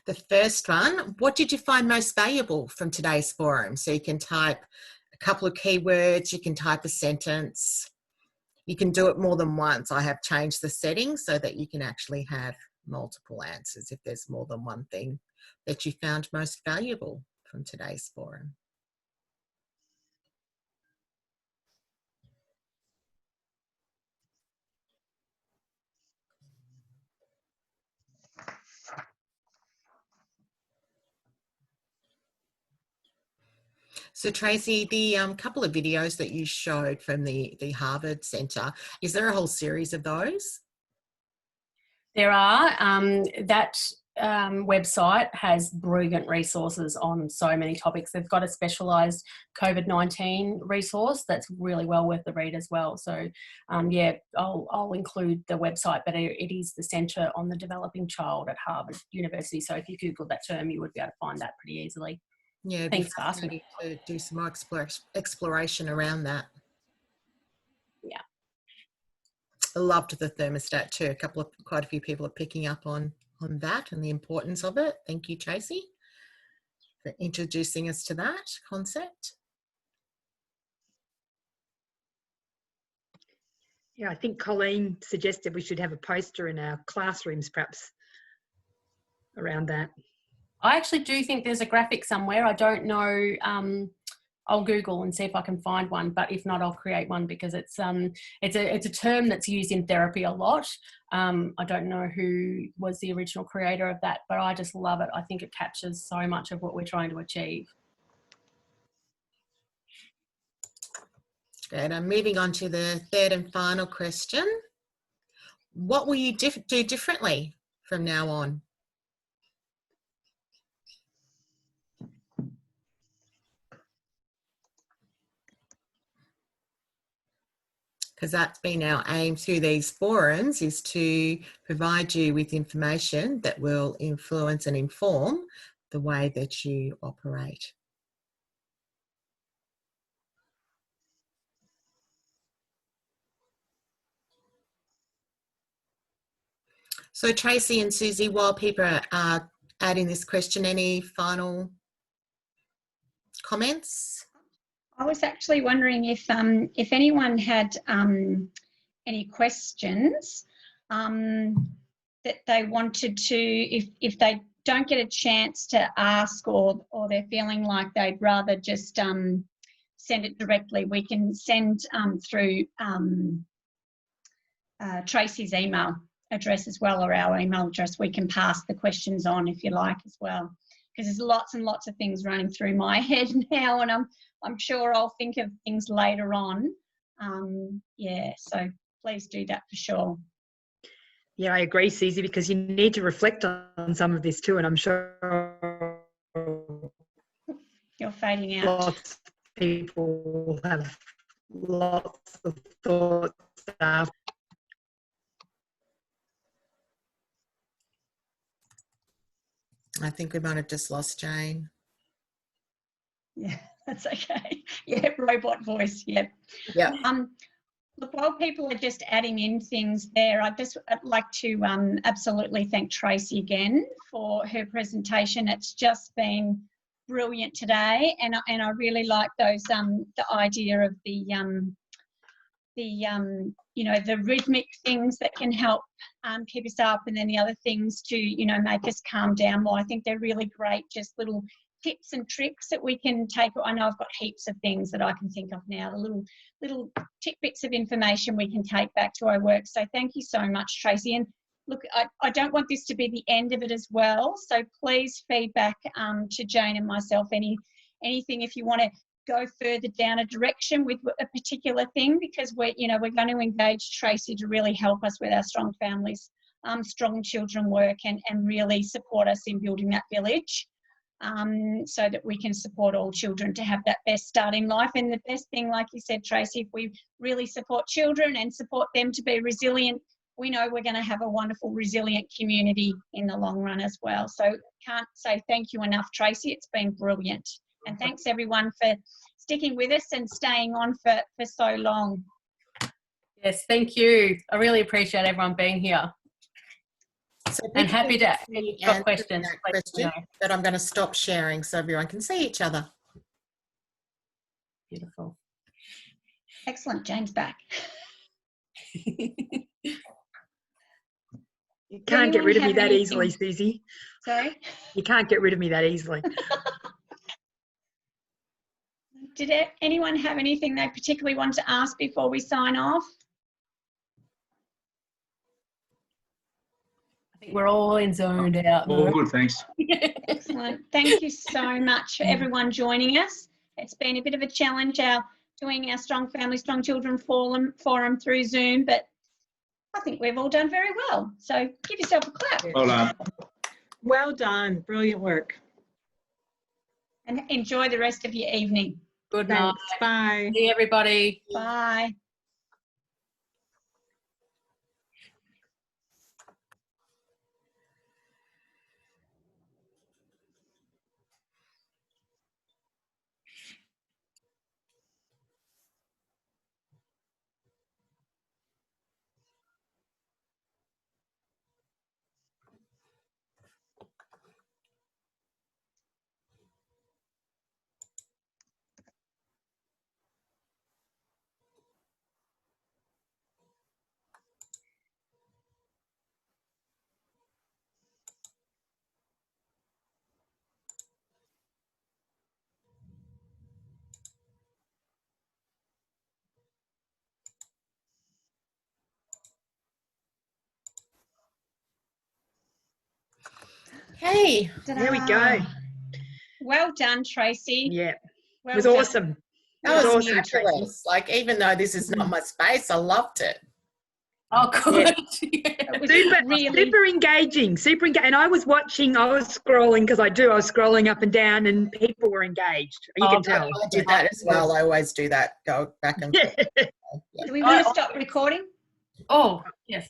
The first one, what did you find most valuable from today's forum? So you can type a couple of keywords, you can type a sentence. You can do it more than once. I have changed the settings so that you can actually have multiple answers if there's more than one thing that you found most valuable from today's forum. So Tracy, the couple of videos that you showed from the Harvard Centre, is there a whole series of those? There are. That website has brilliant resources on so many topics. They've got a specialised COVID-19 resource that's really well worth the read as well. So yeah, I'll include the website, but it is the Centre on the Developing Child at Harvard University. So if you Google that term, you would be able to find that pretty easily. Yeah, thanks for asking me to do some more exploration around that. Yeah, I loved the thermostat too. Quite a few people are picking up on that and the importance of it. Thank you, Tracy, for introducing us to that concept. Yeah, I think Colleen suggested we should have a poster in our classrooms, perhaps, around that. I actually do think there's a graphic somewhere. I don't know. I'll Google and see if I can find one, but if not, I'll create one because it's a term that's used in therapy a lot. I don't know who was the original creator of that, but I just love it. I think it captures so much of what we're trying to achieve. Great. I'm moving on to the third and final question. What will you do differently from now on? because that's been our aim through these forums, is to provide you with information that will influence and inform the way that you operate. So Tracy and Susie, while people are adding this question, any final comments? I was actually wondering if anyone had any questions that they wanted to, if they don't get a chance to ask, or they're feeling like they'd rather just send it directly, we can send through Tracy's email address as well, or our email address. We can pass the questions on if you like as well, because there's lots and lots of things running through my head now, and I'm sure I'll think of things later on. Yeah, so please do that for sure. Yeah, I agree, Susie, because you need to reflect on some of this too, and I'm sure you're fading out. Lots of people will have lots of thoughts after. I think we might have just lost Jane. Yeah, that's okay. Yeah, robot voice. Yep. Yeah. Look, while people are just adding in things there, I'd like to absolutely thank Tracy again for her presentation. It's just been brilliant today, and I really like those the idea of the you know, the rhythmic things that can help keep us up, and then the other things to, you know, make us calm down more. I think they're really great, just little tips and tricks that we can take. I know I've got heaps of things that I can think of now, the little tidbits of information we can take back to our work. So thank you so much, Tracy. And look, I don't want this to be the end of it as well, so please feedback to Jane and myself anything if you want to go further down a direction with a particular thing, because we're going to engage Tracy to really help us with our Strong Families, Strong Children work, and really support us in building that village, so that we can support all children to have that best start in life. And the best thing, like you said, Tracy, if we really support children and support them to be resilient, we know we're going to have a wonderful, resilient community in the long run as well. So can't say thank you enough, Tracy. It's been brilliant. And thanks everyone for sticking with us and staying on for so long. Yes, thank you. I really appreciate everyone being here. So and happy to got questions. But I'm going to stop sharing so everyone can see each other. Beautiful. Excellent. Jane's back. You can't get rid of me that easily, Susie. Sorry? You can't get rid of me that easily. Did anyone have anything they particularly want to ask before we sign off? I think we're all zoned out. All good, thanks. Excellent. Thank you so much for everyone joining us. It's been a bit of a challenge, doing our Strong Family, Strong Children forum through Zoom, but I think we've all done very well. So give yourself a clap. Well done. Well done. Brilliant work. And enjoy the rest of your evening. Good night. Bye. See everybody. Bye. Hey, there we go. Well done, Tracy. Yeah, well it was done. awesome. That was awesome, fabulous. Like, even though this is not my space, I loved it. Oh, good. It was Super engaging, and I was watching, I was scrolling, because I was scrolling up and down and people were engaged. You can tell. I did that as well. I always do that. Go back and Yeah. Do we want to stop recording? Oh, yes.